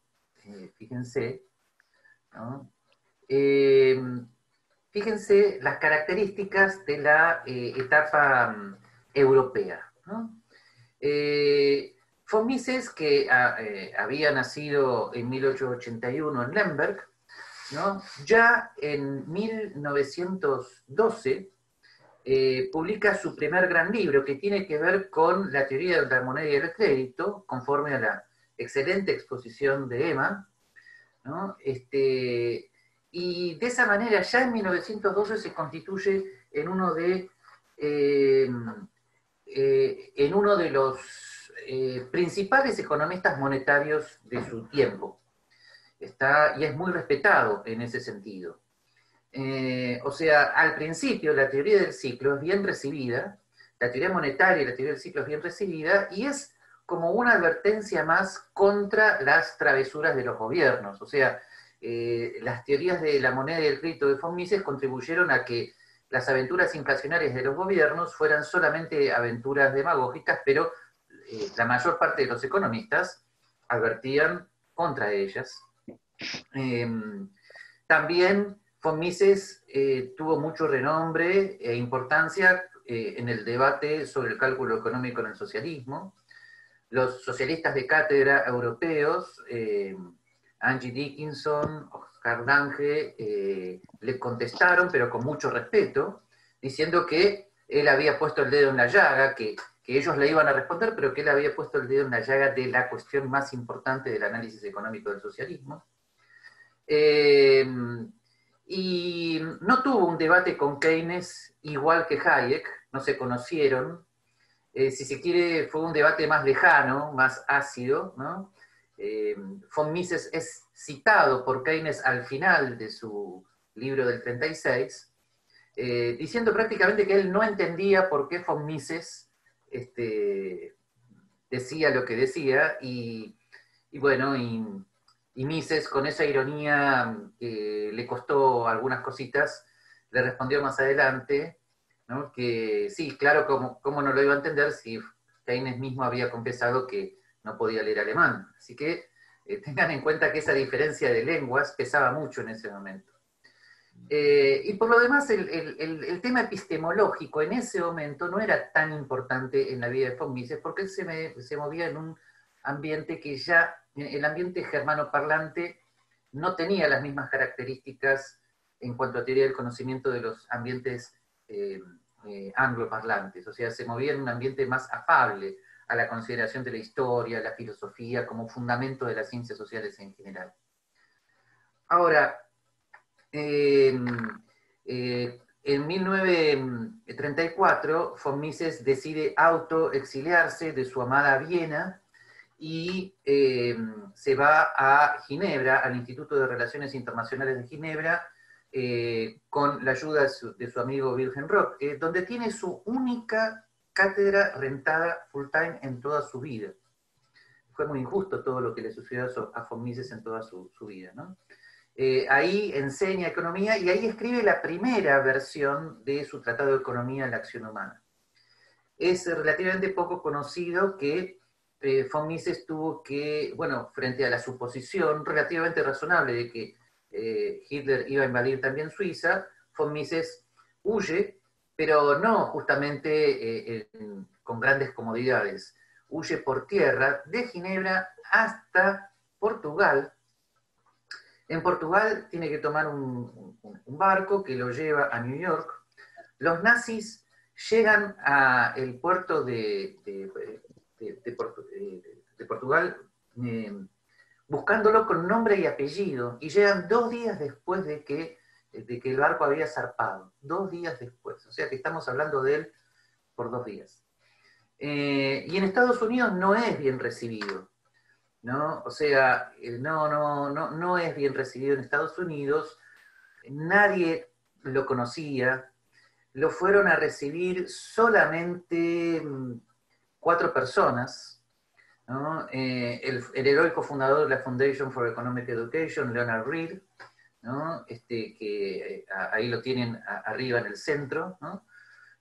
fíjense, ¿no? Fíjense las características de la etapa europea, ¿no? Von Mises, que había nacido en 1881 en Lemberg, ¿no? Ya en 1912 publica su primer gran libro que tiene que ver con la teoría de la moneda y el crédito, conforme a la excelente exposición de Emma, ¿no? Y de esa manera ya en 1912 se constituye en uno de los principales economistas monetarios de su tiempo. Y es muy respetado en ese sentido. O sea, al principio la teoría del ciclo es bien recibida, la teoría monetaria y la teoría del ciclo es bien recibida, y es como una advertencia más contra las travesuras de los gobiernos. O sea, las teorías de la moneda y el crédito de von Mises contribuyeron a que las aventuras inflacionarias de los gobiernos fueran solamente aventuras demagógicas, pero la mayor parte de los economistas advertían contra ellas. También von Mises tuvo mucho renombre e importancia en el debate sobre el cálculo económico en el socialismo. Los socialistas de cátedra europeos, Angie Dickinson, Oscar Lange, le contestaron, pero con mucho respeto, diciendo que él había puesto el dedo en la llaga, que ellos le iban a responder, pero que él había puesto el dedo en la llaga de la cuestión más importante del análisis económico del socialismo. Y no tuvo un debate con Keynes igual que Hayek, no se conocieron, si se quiere, fue un debate más lejano, más ácido, ¿no? Von Mises es citado por Keynes al final de su libro del 36, diciendo prácticamente que él no entendía por qué von Mises decía lo que decía, y bueno, y Mises, con esa ironía que le costó algunas cositas, le respondió más adelante, ¿no? Que sí, claro, ¿cómo no lo iba a entender si Keynes mismo había confesado que no podía leer alemán? Así que tengan en cuenta que esa diferencia de lenguas pesaba mucho en ese momento. Y por lo demás, el tema epistemológico en ese momento no era tan importante en la vida de von Mises, porque él se movía en un ambiente que ya, el ambiente germanoparlante no tenía las mismas características en cuanto a teoría del conocimiento de los ambientes angloparlantes, o sea, se movía en un ambiente más afable a la consideración de la historia, la filosofía, como fundamento de las ciencias sociales en general. Ahora, en 1934, von Mises decide autoexiliarse de su amada Viena y se va a Ginebra, al Instituto de Relaciones Internacionales de Ginebra, con la ayuda de su amigo Wilhelm Rock, donde tiene su única cátedra rentada full time en toda su vida. Fue muy injusto todo lo que le sucedió a von Mises en toda su vida, ¿no? Ahí enseña economía y ahí escribe la primera versión de su Tratado de Economía en la Acción Humana. Es relativamente poco conocido que von Mises tuvo que, bueno, frente a la suposición relativamente razonable de que Hitler iba a invadir también Suiza, von Mises huye, pero no justamente con grandes comodidades. Huye por tierra de Ginebra hasta Portugal. En Portugal tiene que tomar un barco que lo lleva a New York. Los nazis llegan al puerto de Portugal buscándolo con nombre y apellido, y llegan 2 días después de que el barco había zarpado. 2 días después, o sea que estamos hablando de él por 2 días. Y en Estados Unidos no es bien recibido, ¿no? O sea, no es bien recibido en Estados Unidos, nadie lo conocía, lo fueron a recibir solamente 4 personas, ¿no? El heroico fundador de la Foundation for Economic Education, Leonard Read, ¿no? Que ahí lo tienen arriba en el centro, ¿no?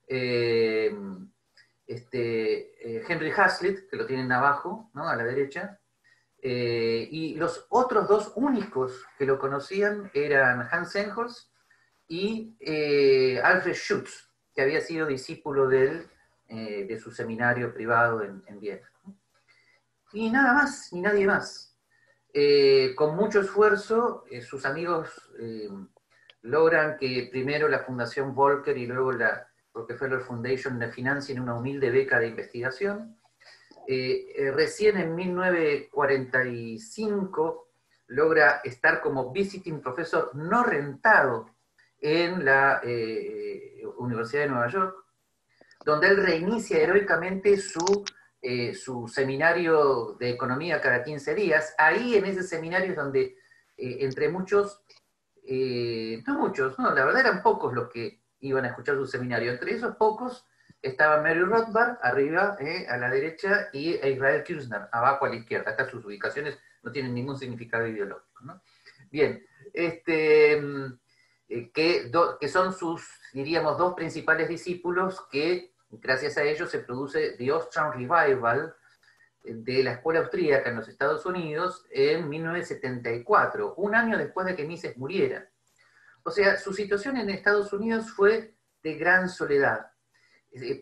Henry Hazlitt, que lo tienen abajo, ¿no? A la derecha. Y los otros 2 únicos que lo conocían eran Hans Engels y Alfred Schutz, que había sido discípulo de él, de su seminario privado en Viena. Y nada más, ni nadie más. Con mucho esfuerzo, sus amigos logran que primero la Fundación Volcker y luego la Rockefeller Foundation le financien una humilde beca de investigación. Recién en 1945 logra estar como visiting professor no rentado en la Universidad de Nueva York, donde él reinicia heroicamente su seminario de economía cada 15 días. Ahí en ese seminario es donde, entre muchos, la verdad eran pocos los que iban a escuchar su seminario. Entre esos pocos estaba Mary Rothbard, arriba, a la derecha, y Israel Kirzner, abajo a la izquierda. Acá sus ubicaciones no tienen ningún significado ideológico, ¿no? Bien, que son sus, diríamos, 2 principales discípulos, que gracias a ellos se produce The Austrian Revival de la escuela austríaca en los Estados Unidos en 1974, un año después de que Mises muriera. O sea, su situación en Estados Unidos fue de gran soledad,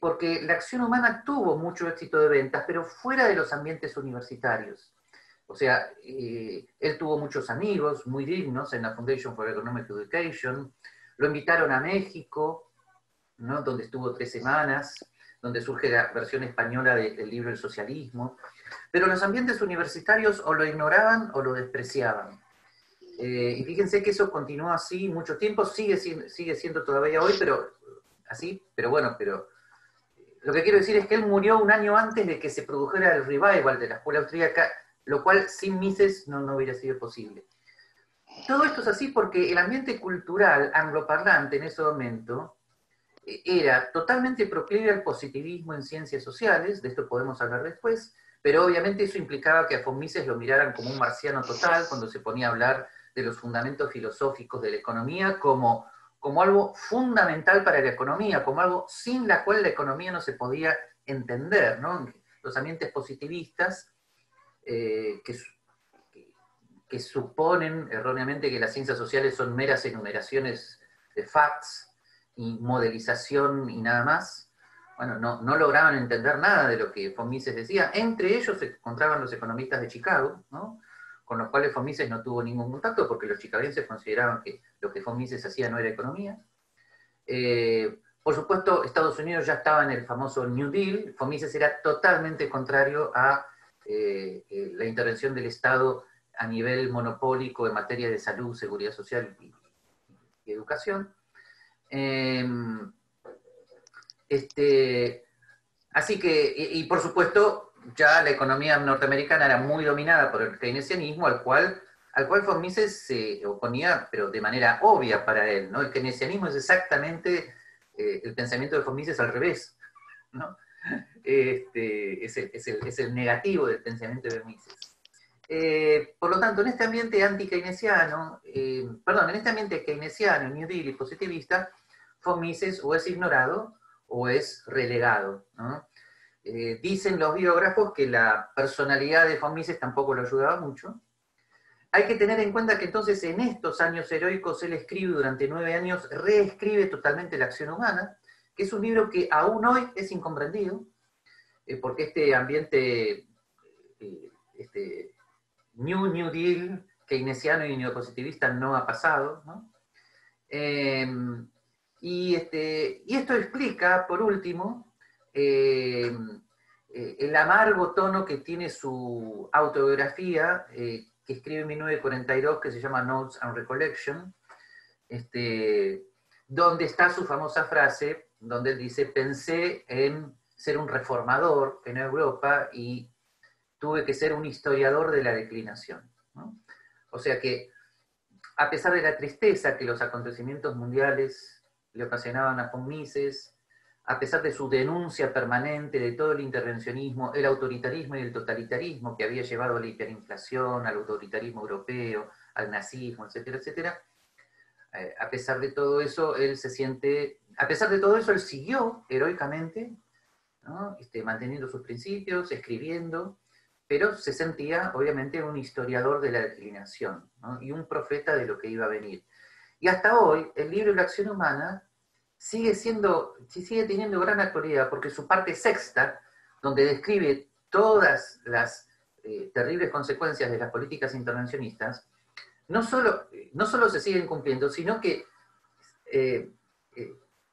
porque la Acción Humana tuvo mucho éxito de ventas, pero fuera de los ambientes universitarios. O sea, él tuvo muchos amigos muy dignos en la Foundation for Economic Education, lo invitaron a México, ¿no? Donde estuvo 3 semanas, donde surge la versión española del libro El Socialismo, pero los ambientes universitarios o lo ignoraban o lo despreciaban. Y fíjense que eso continuó así mucho tiempo, sigue siendo todavía hoy, pero así, pero bueno, pero lo que quiero decir es que él murió un año antes de que se produjera el revival de la escuela austríaca, lo cual sin Mises no hubiera sido posible. Todo esto es así porque el ambiente cultural angloparlante en ese momento era totalmente proclive al positivismo en ciencias sociales, de esto podemos hablar después, pero obviamente eso implicaba que a von Mises lo miraran como un marciano total cuando se ponía a hablar de los fundamentos filosóficos de la economía como algo fundamental para la economía, como algo sin la cual la economía no se podía entender, ¿no? Los ambientes positivistas que suponen erróneamente que las ciencias sociales son meras enumeraciones de facts y modelización y nada más, bueno, no lograban entender nada de lo que von Mises decía. Entre ellos se encontraban los economistas de Chicago, ¿no? Con los cuales von Mises no tuvo ningún contacto porque los chicagenses consideraban que lo que von Mises hacía no era economía. Por supuesto, Estados Unidos ya estaba en el famoso New Deal. Von Mises era totalmente contrario a la intervención del Estado a nivel monopólico en materia de salud, seguridad social y educación. Así que, y por supuesto, ya la economía norteamericana era muy dominada por el keynesianismo, al cual von Mises se oponía, pero de manera obvia para él, ¿no? El keynesianismo es exactamente el pensamiento de von Mises al revés, ¿no? Es el negativo del pensamiento de Mises. Por lo tanto, en este ambiente anti-keynesiano, en este ambiente keynesiano, New Deal y positivista, von Mises o es ignorado o es relegado, ¿no? Dicen los biógrafos que la personalidad de von Mises tampoco lo ayudaba mucho. Hay que tener en cuenta que entonces en estos años heroicos él escribe durante 9 años, reescribe totalmente La acción humana, que es un libro que aún hoy es incomprendido, porque este ambiente, New Deal, keynesiano y neopositivista no ha pasado, ¿no? Y esto explica, por último, el amargo tono que tiene su autobiografía, que escribe en 1942, que se llama Notes and Recollection, donde está su famosa frase, donde él dice: pensé en ser un reformador en Europa y tuve que ser un historiador de la declinación, ¿no? O sea que, a pesar de la tristeza que los acontecimientos mundiales le ocasionaban a von Mises, a pesar de su denuncia permanente de todo el intervencionismo, el autoritarismo y el totalitarismo que había llevado a la hiperinflación, al autoritarismo europeo, al nazismo, etcétera, etcétera, a pesar de todo eso, él siguió heroicamente, ¿no? Manteniendo sus principios, escribiendo, pero se sentía, obviamente, un historiador de la declinación, ¿no? Y un profeta de lo que iba a venir. Y hasta hoy, el libro La acción humana sigue teniendo gran actualidad, porque su parte sexta, donde describe todas las terribles consecuencias de las políticas intervencionistas, no solo se siguen cumpliendo, sino que,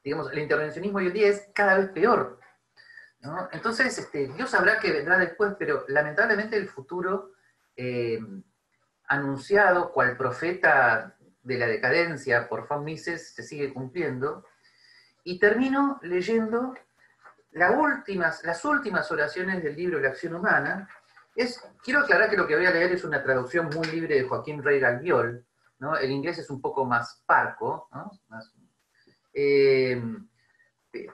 digamos, el intervencionismo hoy en día es cada vez peor, ¿no? Entonces, Dios sabrá qué vendrá después, pero lamentablemente el futuro anunciado cual profeta de la decadencia por von Mises se sigue cumpliendo. Y termino leyendo las últimas oraciones del libro La acción humana. Quiero aclarar que lo que voy a leer es una traducción muy libre de Joaquín Rey Galviol, ¿no? El inglés es un poco más parco, ¿no?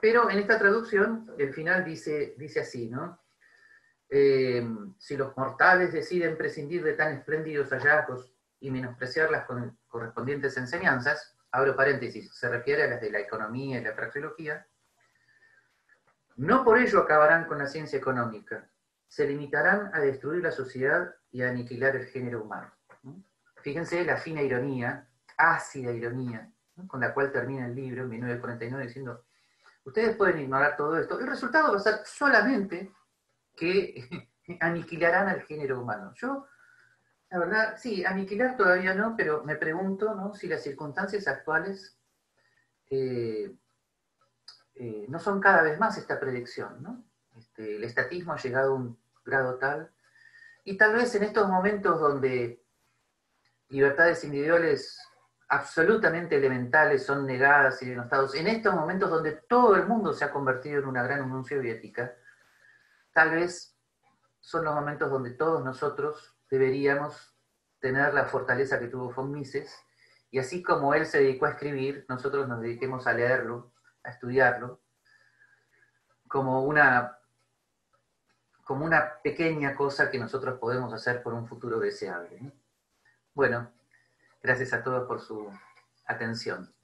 Pero en esta traducción, el final dice así, ¿no? Si los mortales deciden prescindir de tan espléndidos hallazgos y menospreciar las correspondientes enseñanzas, abro paréntesis, se refiere a las de la economía y la praxeología, no por ello acabarán con la ciencia económica, se limitarán a destruir la sociedad y a aniquilar el género humano, ¿no? Fíjense la fina ironía, ácida ironía, ¿no? Con la cual termina el libro en 1949 diciendo: ustedes pueden ignorar todo esto, el resultado va a ser solamente que aniquilarán al género humano. Yo, la verdad, sí, aniquilar todavía no, pero me pregunto, ¿no?, si las circunstancias actuales no son cada vez más esta predicción, ¿no? El estatismo ha llegado a un grado tal, y tal vez en estos momentos donde libertades individuales absolutamente elementales son negadas y denostadas, en estos momentos donde todo el mundo se ha convertido en una gran Unión Soviética, tal vez son los momentos donde todos nosotros deberíamos tener la fortaleza que tuvo von Mises, y así como él se dedicó a escribir, nosotros nos dediquemos a leerlo, a estudiarlo, como una pequeña cosa que nosotros podemos hacer por un futuro deseable, ¿no? Bueno, gracias a todos por su atención.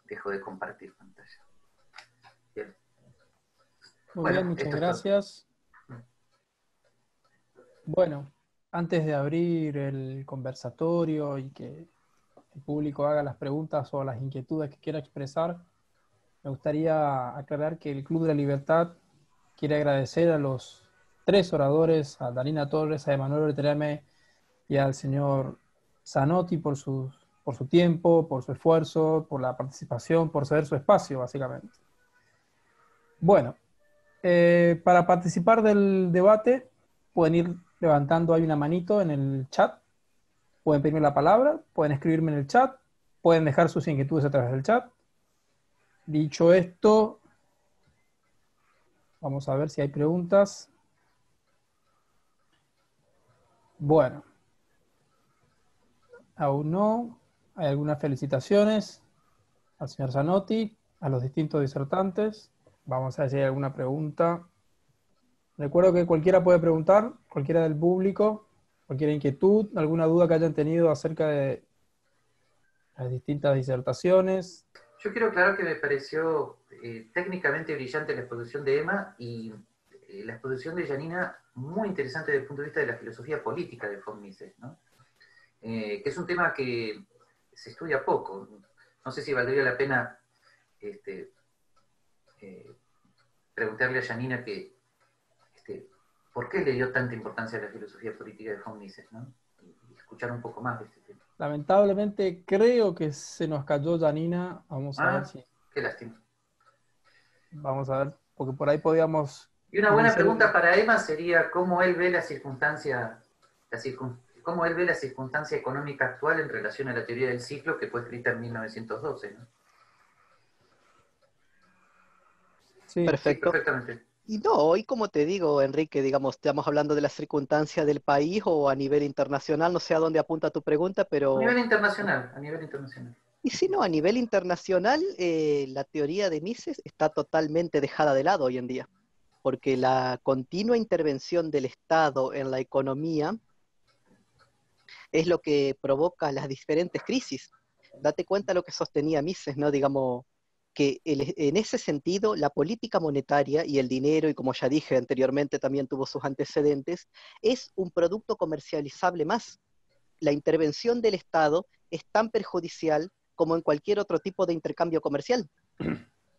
Dejo de compartir pantalla. Bien. Muy Bueno, bien, muchas esto es gracias. Bueno, antes de abrir el conversatorio y que el público haga las preguntas o las inquietudes que quiera expresar, me gustaría aclarar que el Club de la Libertad quiere agradecer a los 3 oradores, a Danina Torres, a Emanuel Berterame y al señor Zanotti por su tiempo, por su esfuerzo, por la participación, por ceder su espacio, básicamente. Bueno, para participar del debate pueden ir levantando ahí una manito en el chat, pueden pedirme la palabra, pueden escribirme en el chat, pueden dejar sus inquietudes a través del chat. Dicho esto, vamos a ver si hay preguntas. Bueno, aún no. Hay algunas felicitaciones al señor Zanotti, a los distintos disertantes. Vamos a ver si hay alguna pregunta. Recuerdo que cualquiera puede preguntar, cualquiera del público, cualquier inquietud, alguna duda que hayan tenido acerca de las distintas disertaciones. Yo quiero aclarar que me pareció técnicamente brillante la exposición de Emma y la exposición de Janina muy interesante desde el punto de vista de la filosofía política de von Mises, ¿no? Que es un tema que se estudia poco. No sé si valdría la pena preguntarle a Janina que, por qué le dio tanta importancia a la filosofía política de von Mises, ¿no? Y escuchar un poco más de este tema. Lamentablemente creo que se nos cayó Janina. Vamos a ver si... Qué lástima. Vamos a ver, porque por ahí podíamos... Y una buena pregunta para Emma sería cómo él ve la circunstancia económica actual en relación a la teoría del ciclo que fue escrita en 1912, ¿no? Sí, perfecto. Sí, perfectamente. Y no, hoy como te digo, Enrique, digamos, estamos hablando de las circunstancias del país o a nivel internacional, no sé a dónde apunta tu pregunta, pero... A nivel internacional, a nivel internacional. Y si no, a nivel internacional, la teoría de Mises está totalmente dejada de lado hoy en día, porque la continua intervención del Estado en la economía es lo que provoca las diferentes crisis. Date cuenta lo que sostenía Mises, ¿no? Digamos, que en ese sentido la política monetaria y el dinero, y como ya dije anteriormente también tuvo sus antecedentes, es un producto comercializable más. La intervención del Estado es tan perjudicial como en cualquier otro tipo de intercambio comercial.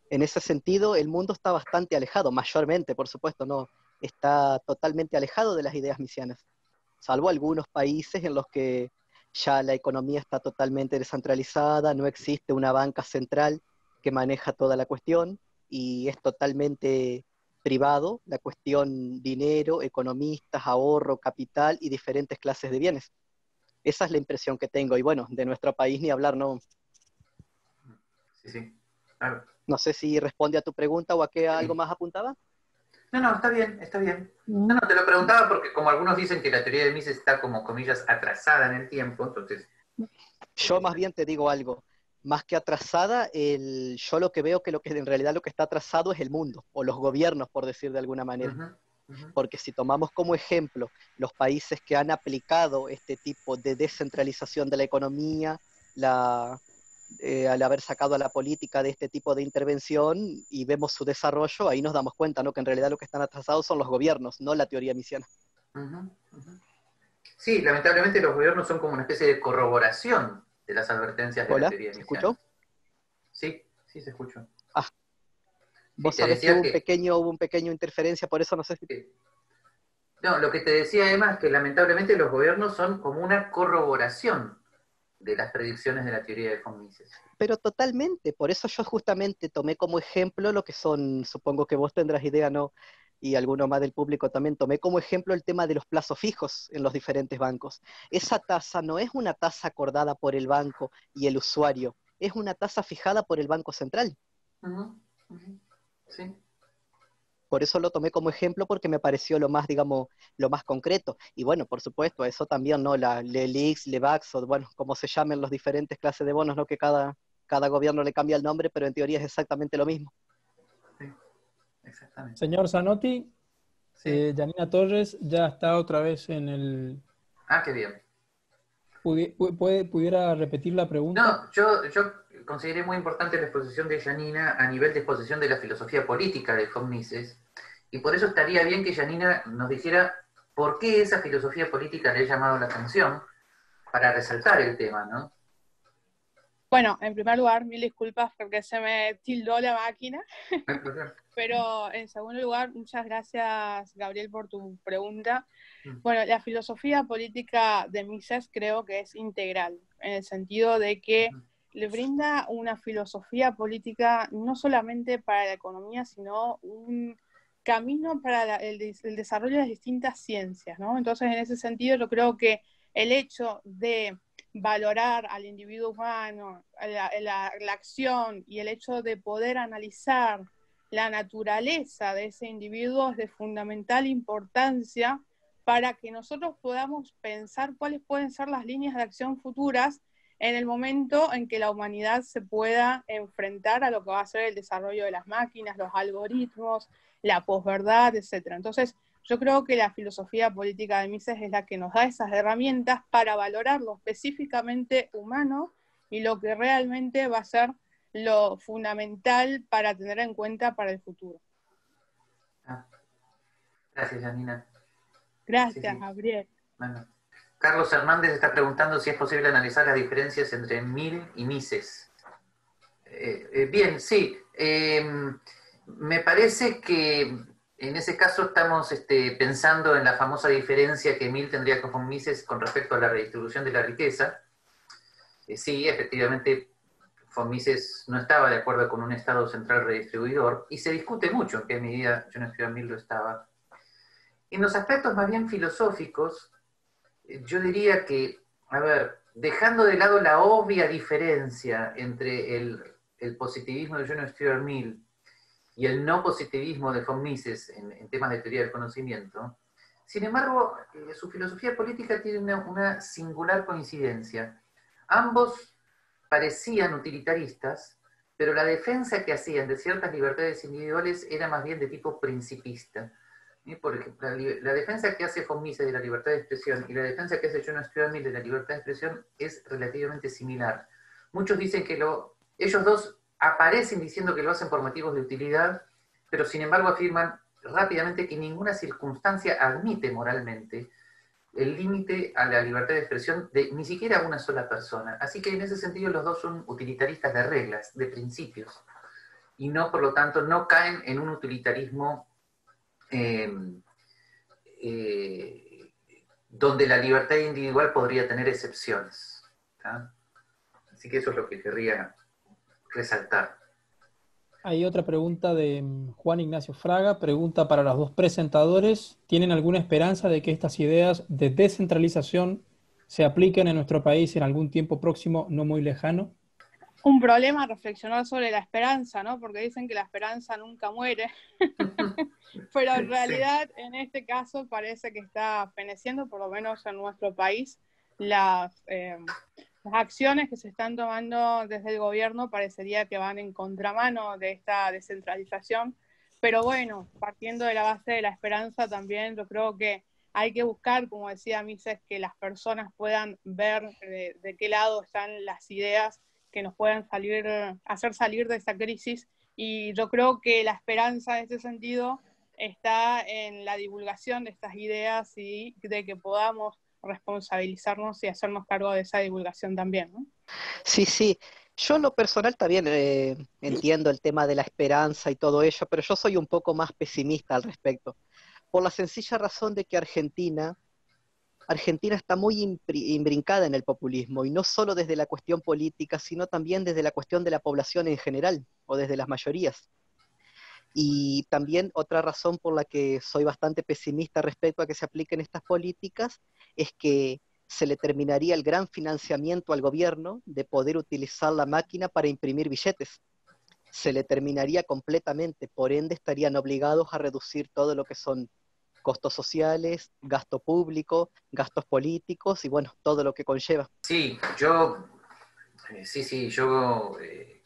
En ese sentido, el mundo está bastante alejado, mayormente, por supuesto, no está totalmente alejado de las ideas misianas, salvo algunos países en los que ya la economía está totalmente descentralizada, no existe una banca central que maneja toda la cuestión y es totalmente privado la cuestión dinero, economistas, ahorro, capital y diferentes clases de bienes. Esa es la impresión que tengo. Y bueno, de nuestro país ni hablar, ¿no? Sí, sí. Claro. No sé si responde a tu pregunta o a qué algo más apuntaba. No, está bien, está bien. No, te lo preguntaba porque como algunos dicen que la teoría de Mises está como comillas atrasada en el tiempo, entonces... Yo más bien te digo algo. Más que atrasada, yo lo que veo que en realidad lo que está atrasado es el mundo, o los gobiernos, por decir de alguna manera. Porque si tomamos como ejemplo los países que han aplicado este tipo de descentralización de la economía, al haber sacado a la política de este tipo de intervención y vemos su desarrollo, ahí nos damos cuenta, ¿no? Que en realidad lo que están atrasados son los gobiernos, no la teoría misiana. Sí, lamentablemente los gobiernos son como una especie de corroboración de las advertencias de la teoría ¿Se misiana. escuchó? Sí, sí se escuchó. Vos sí, sabés que hubo un pequeño interferencia, por eso no sé si... No, lo que te decía, Emma, es que lamentablemente los gobiernos son como una corroboración de las predicciones de la teoría de von Mises. Pero totalmente, por eso yo justamente tomé como ejemplo lo que son, supongo que vos tendrás idea, ¿no? y alguno más del público también, tomé como ejemplo el tema de los plazos fijos en los diferentes bancos. Esa tasa no es una tasa acordada por el banco y el usuario, es una tasa fijada por el Banco Central. Sí. Por eso lo tomé como ejemplo, porque me pareció lo más, digamos, lo más concreto. Y bueno, por supuesto, eso también, ¿no? La LELIX, LEVAX, o bueno, como se llamen los diferentes clases de bonos, ¿no? Que cada gobierno le cambia el nombre, pero en teoría es exactamente lo mismo. Sí, exactamente. Señor Zanotti, Sí. Janina Torres ya está otra vez en el... Ah, qué bien. ¿Pudiera repetir la pregunta? No, yo consideré muy importante la exposición de Janina a nivel de exposición de la filosofía política de von Mises, y por eso estaría bien que Janina nos dijera por qué esa filosofía política le ha llamado la atención, para resaltar el tema, ¿no? Bueno, en primer lugar, mil disculpas porque se me tildó la máquina. Pero en segundo lugar, muchas gracias, Gabriel, por tu pregunta. Bueno, la filosofía política de Mises creo que es integral, en el sentido de que le brinda una filosofía política no solamente para la economía, sino un camino para el desarrollo de las distintas ciencias, ¿no? Entonces, en ese sentido, yo creo que el hecho de valorar al individuo humano, la acción y el hecho de poder analizar la naturaleza de ese individuo es de fundamental importancia para que nosotros podamos pensar cuáles pueden ser las líneas de acción futuras en el momento en que la humanidad se pueda enfrentar a lo que va a ser el desarrollo de las máquinas, los algoritmos, la posverdad, etc. Entonces, yo creo que la filosofía política de Mises es la que nos da esas herramientas para valorar lo específicamente humano y lo que realmente va a ser lo fundamental para tener en cuenta para el futuro. Gracias, Janina. Gracias, Sí. Gabriel. Bueno. Carlos Hernández está preguntando si es posible analizar las diferencias entre Mill y Mises. Bien, sí. Me parece que en ese caso estamos pensando en la famosa diferencia que Mill tendría con Mises con respecto a la redistribución de la riqueza. Sí, efectivamente, von Mises no estaba de acuerdo con un Estado central redistribuidor, y se discute mucho en qué medida John Stuart Mill lo estaba. En los aspectos más bien filosóficos, yo diría que, a ver, dejando de lado la obvia diferencia entre el positivismo de John Stuart Mill y el no positivismo de von Mises en temas de teoría del conocimiento, sin embargo, su filosofía política tiene una singular coincidencia. Ambos parecían utilitaristas, pero la defensa que hacían de ciertas libertades individuales era más bien de tipo principista. Por ejemplo, la defensa que hace von Mises de la libertad de expresión y la defensa que hace John Stuart Mill de la libertad de expresión es relativamente similar. Muchos dicen que ellos dos aparecen diciendo que lo hacen por motivos de utilidad, pero sin embargo afirman rápidamente que ninguna circunstancia admite moralmente el límite a la libertad de expresión de ni siquiera una sola persona. Así que en ese sentido los dos son utilitaristas de reglas, de principios, y no, por lo tanto, no caen en un utilitarismo donde la libertad individual podría tener excepciones. ¿Tá? Así que eso es lo que querría resaltar. Hay otra pregunta de Juan Ignacio Fraga, pregunta para los dos presentadores. ¿Tienen alguna esperanza de que estas ideas de descentralización se apliquen en nuestro país en algún tiempo próximo, no muy lejano? Un problema reflexionar sobre la esperanza, ¿no? Porque dicen que la esperanza nunca muere. Pero en realidad, en este caso, parece que está feneciendo, por lo menos en nuestro país, las acciones que se están tomando desde el gobierno parecería que van en contramano de esta descentralización. Pero bueno, partiendo de la base de la esperanza también, yo creo que hay que buscar, como decía Mises, que las personas puedan ver de qué lado están las ideas que nos puedan hacer salir de esta crisis, y yo creo que la esperanza en este sentido está en la divulgación de estas ideas y de que podamos responsabilizarnos y hacernos cargo de esa divulgación también, ¿no? Sí, sí. Yo en lo personal también entiendo el tema de la esperanza y todo ello, pero yo soy un poco más pesimista al respecto, por la sencilla razón de que Argentina está muy imbrincada en el populismo, y no solo desde la cuestión política, sino también desde la cuestión de la población en general, o desde las mayorías. Y también otra razón por la que soy bastante pesimista respecto a que se apliquen estas políticas es que se le terminaría el gran financiamiento al gobierno de poder utilizar la máquina para imprimir billetes. Se le terminaría completamente, por ende estarían obligados a reducir todo lo que son costos sociales, gasto público, gastos políticos y bueno, todo lo que conlleva. Sí, yo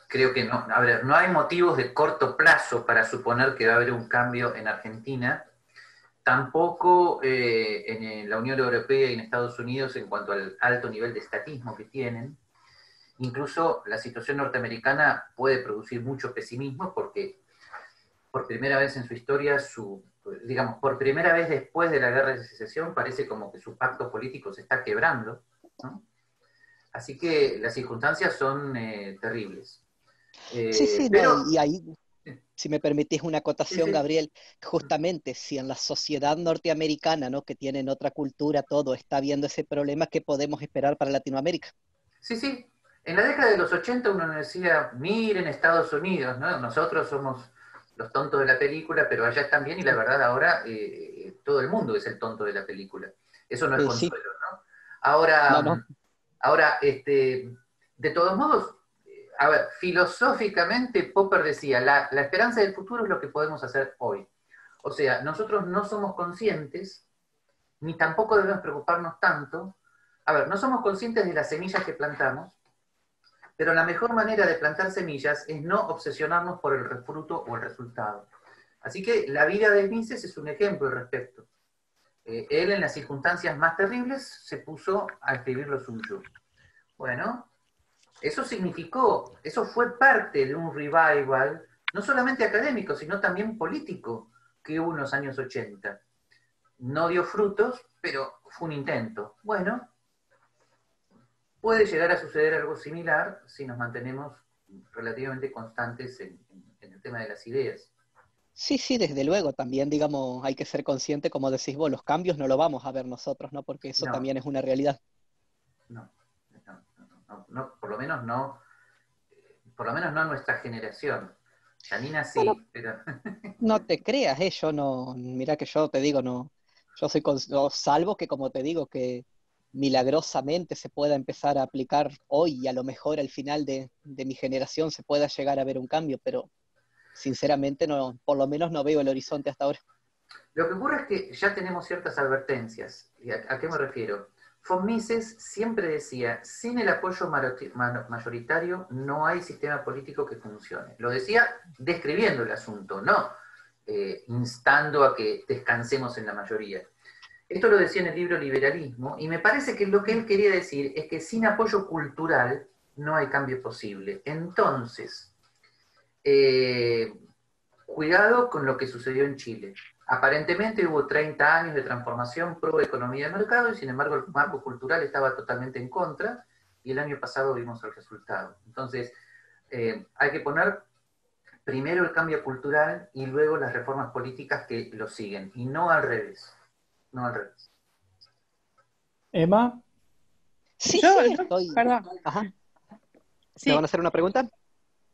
creo que no. A ver, no hay motivos de corto plazo para suponer que va a haber un cambio en Argentina, tampoco en la Unión Europea y en Estados Unidos en cuanto al alto nivel de estatismo que tienen. Incluso la situación norteamericana puede producir mucho pesimismo porque por primera vez en su historia, digamos, por primera vez después de la guerra de secesión, parece como que su pacto político se está quebrando, ¿no? Así que las circunstancias son terribles. Sí, Pero, no, y ahí, si me permitís una acotación, sí. Gabriel, justamente si en la sociedad norteamericana, ¿no? Que tienen otra cultura, todo, está viendo ese problema, ¿qué podemos esperar para Latinoamérica? Sí. En la década de los 80 uno decía, miren Estados Unidos, ¿no? Nosotros somos los tontos de la película, pero allá están bien y la verdad ahora todo el mundo es el tonto de la película. Eso no es Sí, consuelo, ¿no? Ahora, no. de todos modos, a ver, filosóficamente Popper decía, la esperanza del futuro es lo que podemos hacer hoy. O sea, nosotros no somos conscientes, ni tampoco debemos preocuparnos tanto. A ver, no somos conscientes de las semillas que plantamos, pero la mejor manera de plantar semillas es no obsesionarnos por el fruto o el resultado. Así que la vida de Mises es un ejemplo al respecto. Él en las circunstancias más terribles se puso a escribir lo suyo. Bueno, eso significó, eso fue parte de un revival, no solamente académico, sino también político, que hubo en los años 80. No dio frutos, pero fue un intento. Bueno, puede llegar a suceder algo similar si nos mantenemos relativamente constantes en el tema de las ideas. Sí, desde luego, también, digamos, hay que ser consciente, como decís vos, los cambios no lo vamos a ver nosotros, ¿no? Porque eso No, también es una realidad. no, por lo menos no nuestra generación. Janina Bueno, sí, pero... no te creas, yo no, mira que yo te digo, no, yo salvo que como te digo, que milagrosamente se pueda empezar a aplicar hoy y a lo mejor al final de mi generación se pueda llegar a ver un cambio, pero sinceramente no, por lo menos no veo el horizonte hasta ahora. Lo que ocurre es que ya tenemos ciertas advertencias. ¿Y a qué me refiero? Von Mises siempre decía, sin el apoyo mayoritario no hay sistema político que funcione. Lo decía describiendo el asunto, no instando a que descansemos en la mayoría. Esto lo decía en el libro Liberalismo, y me parece que lo que él quería decir es que sin apoyo cultural no hay cambio posible. Entonces, cuidado con lo que sucedió en Chile. Aparentemente hubo 30 años de transformación pro economía de mercado y sin embargo el marco cultural estaba totalmente en contra y el año pasado vimos el resultado. Entonces, hay que poner primero el cambio cultural y luego las reformas políticas que lo siguen y no al revés. No al revés. Emma, Sí, estoy... Perdón. Ajá. Sí, ¿Me van a hacer una pregunta?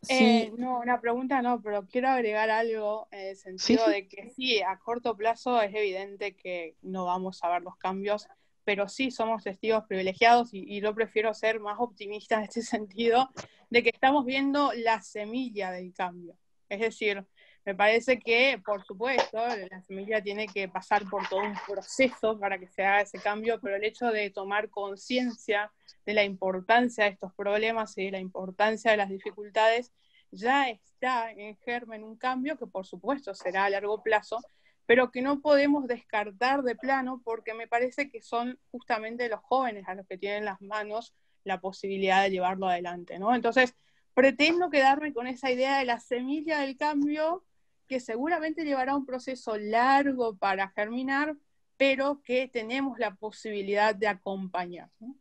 sí, no, una pregunta no, pero quiero agregar algo en el sentido Sí. de que sí, a corto plazo es evidente que no vamos a ver los cambios, pero sí somos testigos privilegiados y yo prefiero ser más optimista en este sentido, de que estamos viendo la semilla del cambio. Es decir, me parece que, por supuesto, la semilla tiene que pasar por todo un proceso para que se haga ese cambio, pero el hecho de tomar conciencia de la importancia de estos problemas y de la importancia de las dificultades, ya está en germen un cambio que por supuesto será a largo plazo, pero que no podemos descartar de plano porque me parece que son justamente los jóvenes a los que tienen las manos la posibilidad de llevarlo adelante, ¿no? Entonces, pretendo quedarme con esa idea de la semilla del cambio que seguramente llevará un proceso largo para germinar, pero que tenemos la posibilidad de acompañar, ¿no?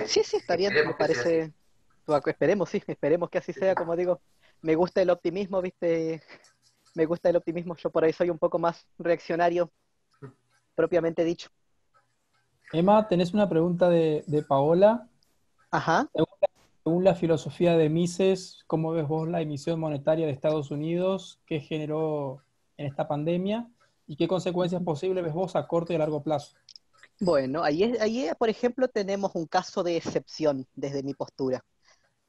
Sí, está bien, me Esperemos que sea así. parece, esperemos que así sea, como digo, me gusta el optimismo, ¿viste? Me gusta el optimismo, yo por ahí soy un poco más reaccionario, propiamente dicho. Emma, tenés una pregunta de Paola. Ajá, Según la filosofía de Mises, ¿cómo ves vos la emisión monetaria de Estados Unidos? ¿Qué generó en esta pandemia? ¿Y qué consecuencias posibles ves vos a corto y a largo plazo? Bueno, por ejemplo, tenemos un caso de excepción desde mi postura,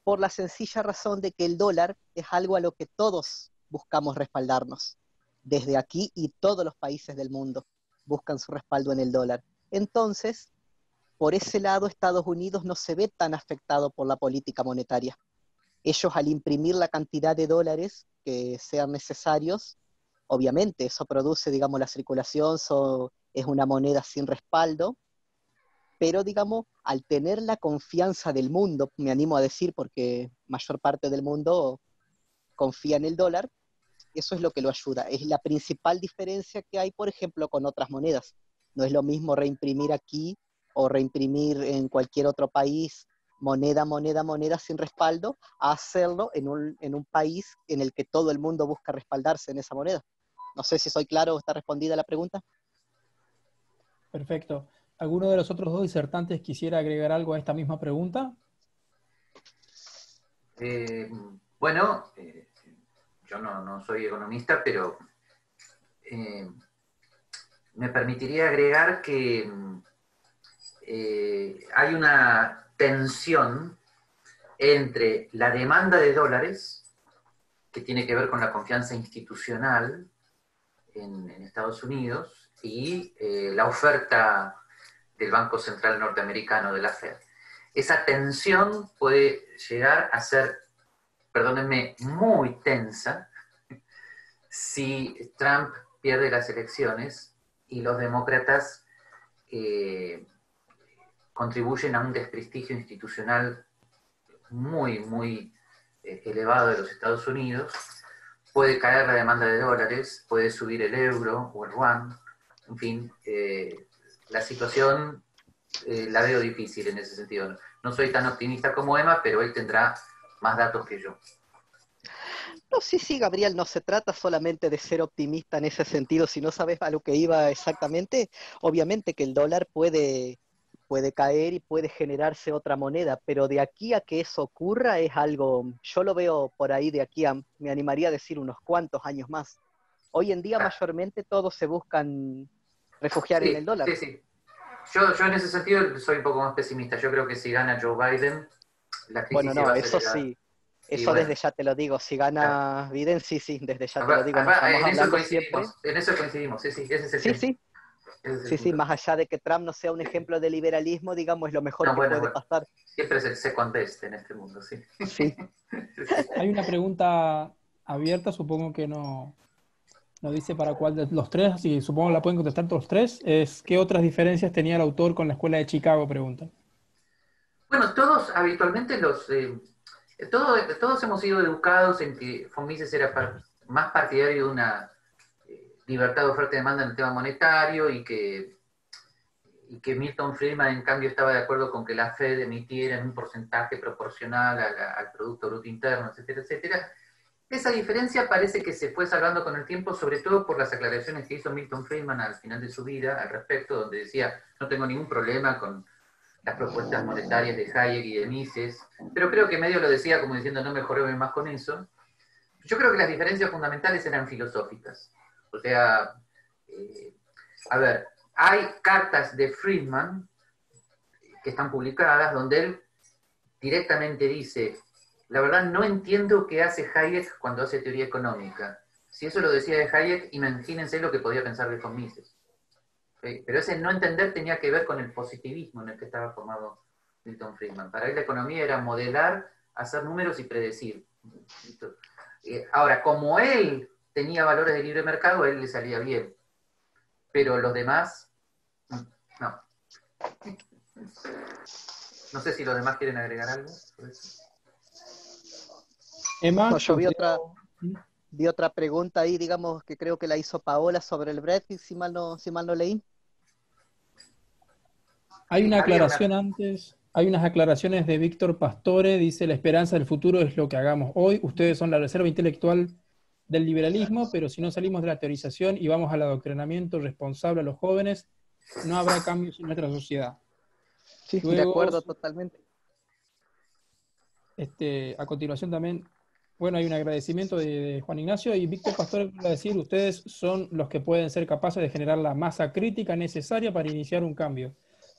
por la sencilla razón de que el dólar es algo a lo que todos buscamos respaldarnos, desde aquí y todos los países del mundo buscan su respaldo en el dólar. Entonces, por ese lado, Estados Unidos no se ve tan afectado por la política monetaria. Ellos, al imprimir la cantidad de dólares que sean necesarios, obviamente eso produce, digamos, la circulación, es una moneda sin respaldo, pero, digamos, al tener la confianza del mundo, me animo a decir, porque mayor parte del mundo confía en el dólar, eso es lo que lo ayuda. Es la principal diferencia que hay, por ejemplo, con otras monedas. No es lo mismo reimprimir aquí o reimprimir en cualquier otro país moneda sin respaldo, a hacerlo en un país en el que todo el mundo busca respaldarse en esa moneda. No sé si soy claro o está respondida la pregunta. Perfecto. ¿Alguno de los otros dos disertantes quisiera agregar algo a esta misma pregunta? Bueno, yo no soy economista, pero me permitiría agregar que hay una tensión entre la demanda de dólares, que tiene que ver con la confianza institucional en Estados Unidos, y la oferta del Banco Central Norteamericano, de la Fed. Esa tensión puede llegar a ser, perdónenme, muy tensa si Trump pierde las elecciones y los demócratas contribuyen a un desprestigio institucional muy elevado de los Estados Unidos. Puede caer la demanda de dólares, puede subir el euro o el yuan, en fin, la situación la veo difícil en ese sentido. No soy tan optimista como Emma, pero él tendrá más datos que yo. No, sí, Gabriel, no se trata solamente de ser optimista en ese sentido, si no sabes a lo que iba exactamente, obviamente que el dólar puede caer y puede generarse otra moneda, pero de aquí a que eso ocurra es algo, yo lo veo por ahí de aquí a, me animaría a decir, unos cuantos años más. Hoy en día mayormente todos se buscan refugiar en el dólar. Sí. Yo en ese sentido soy un poco más pesimista. Yo creo que si gana Joe Biden, la crisis se va a eso acelerar. sí. Eso desde ya te lo digo, si gana Biden, sí, desde ya te lo digo. En eso coincidimos, sí, ese es el tema. Sí, más allá de que Trump no sea un ejemplo de liberalismo, digamos, es lo mejor que puede pasar. Siempre es el second best en este mundo, sí. Sí. Hay una pregunta abierta, supongo que no dice para cuál de los tres, así que supongo la pueden contestar todos tres. ¿Qué otras diferencias tenía el autor con la escuela de Chicago? Pregunta. Bueno, todos habitualmente todos hemos sido educados en que von Mises era más partidario de una libertad de oferta y demanda en el tema monetario, y que Milton Friedman, en cambio, estaba de acuerdo con que la Fed emitiera en un porcentaje proporcional al Producto Bruto Interno, etcétera, etcétera. Esa diferencia parece que se fue salvando con el tiempo, sobre todo por las aclaraciones que hizo Milton Friedman al final de su vida al respecto, donde decía, no tengo ningún problema con las propuestas monetarias de Hayek y de Mises, pero creo que medio lo decía como diciendo, no me jorobes más con eso. Yo creo que las diferencias fundamentales eran filosóficas. O sea, a ver, hay cartas de Friedman que están publicadas donde él directamente dice, la verdad no entiendo qué hace Hayek cuando hace teoría económica. Si eso lo decía de Hayek, imagínense lo que podía pensar de von Mises. ¿Sí? Pero ese no entender tenía que ver con el positivismo en el que estaba formado Milton Friedman. Para él la economía era modelar, hacer números y predecir. Ahora, como él tenía valores de libre mercado, a él le salía bien. Pero los demás, no. No sé si los demás quieren agregar algo sobre eso. Emma, no, yo vi otra pregunta ahí, digamos, que creo que la hizo Paola sobre el Brexit, si mal no leí. Hay una aclaración antes, hay unas aclaraciones de Víctor Pastore, dice, la esperanza del futuro es lo que hagamos hoy, ustedes son la reserva intelectual del liberalismo, pero si no salimos de la teorización y vamos al adoctrinamiento responsable a los jóvenes, no habrá cambios en nuestra sociedad. Sí, luego, de acuerdo totalmente. A continuación también, bueno, hay un agradecimiento de Juan Ignacio y Víctor Pastor va a decir, ustedes son los que pueden ser capaces de generar la masa crítica necesaria para iniciar un cambio.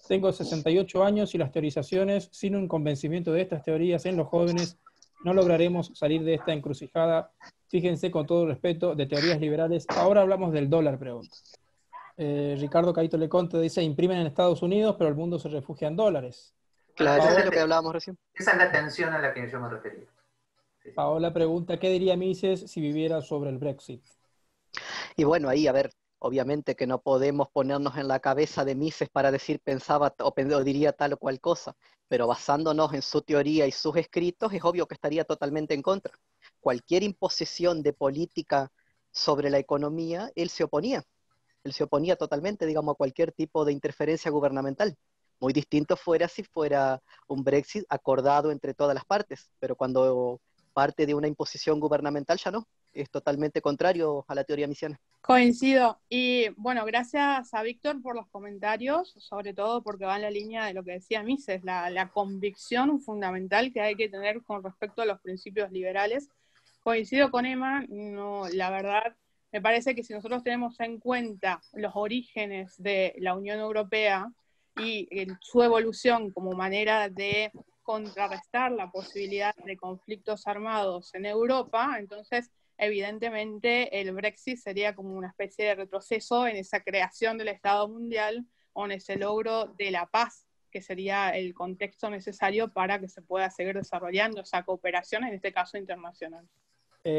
Tengo 68 años y las teorizaciones, sin un convencimiento de estas teorías en los jóvenes, no lograremos salir de esta encrucijada. Fíjense, con todo respeto, de teorías liberales. Ahora hablamos del dólar, pregunta. Ricardo Caito Leconte dice, imprimen en Estados Unidos, pero el mundo se refugia en dólares. Claro, eso es lo que hablábamos recién. Esa es la tensión a la que yo me refería. Paola pregunta, ¿qué diría Mises si viviera sobre el Brexit? Y bueno, ahí, a ver, obviamente que no podemos ponernos en la cabeza de Mises para decir pensaba o diría tal o cual cosa, pero basándonos en su teoría y sus escritos, es obvio que estaría totalmente en contra. Cualquier imposición de política sobre la economía, él se oponía. Él se oponía totalmente, digamos, a cualquier tipo de interferencia gubernamental. Muy distinto fuera si fuera un Brexit acordado entre todas las partes, pero cuando parte de una imposición gubernamental ya no, es totalmente contrario a la teoría misiana. Coincido. Y bueno, gracias a Víctor por los comentarios, sobre todo porque va en la línea de lo que decía Mises, la convicción fundamental que hay que tener con respecto a los principios liberales. Coincido con Emma, no, la verdad, me parece que si nosotros tenemos en cuenta los orígenes de la Unión Europea y su evolución como manera de contrarrestar la posibilidad de conflictos armados en Europa, entonces evidentemente el Brexit sería como una especie de retroceso en esa creación del Estado mundial o en ese logro de la paz, que sería el contexto necesario para que se pueda seguir desarrollando esa cooperación, en este caso internacional.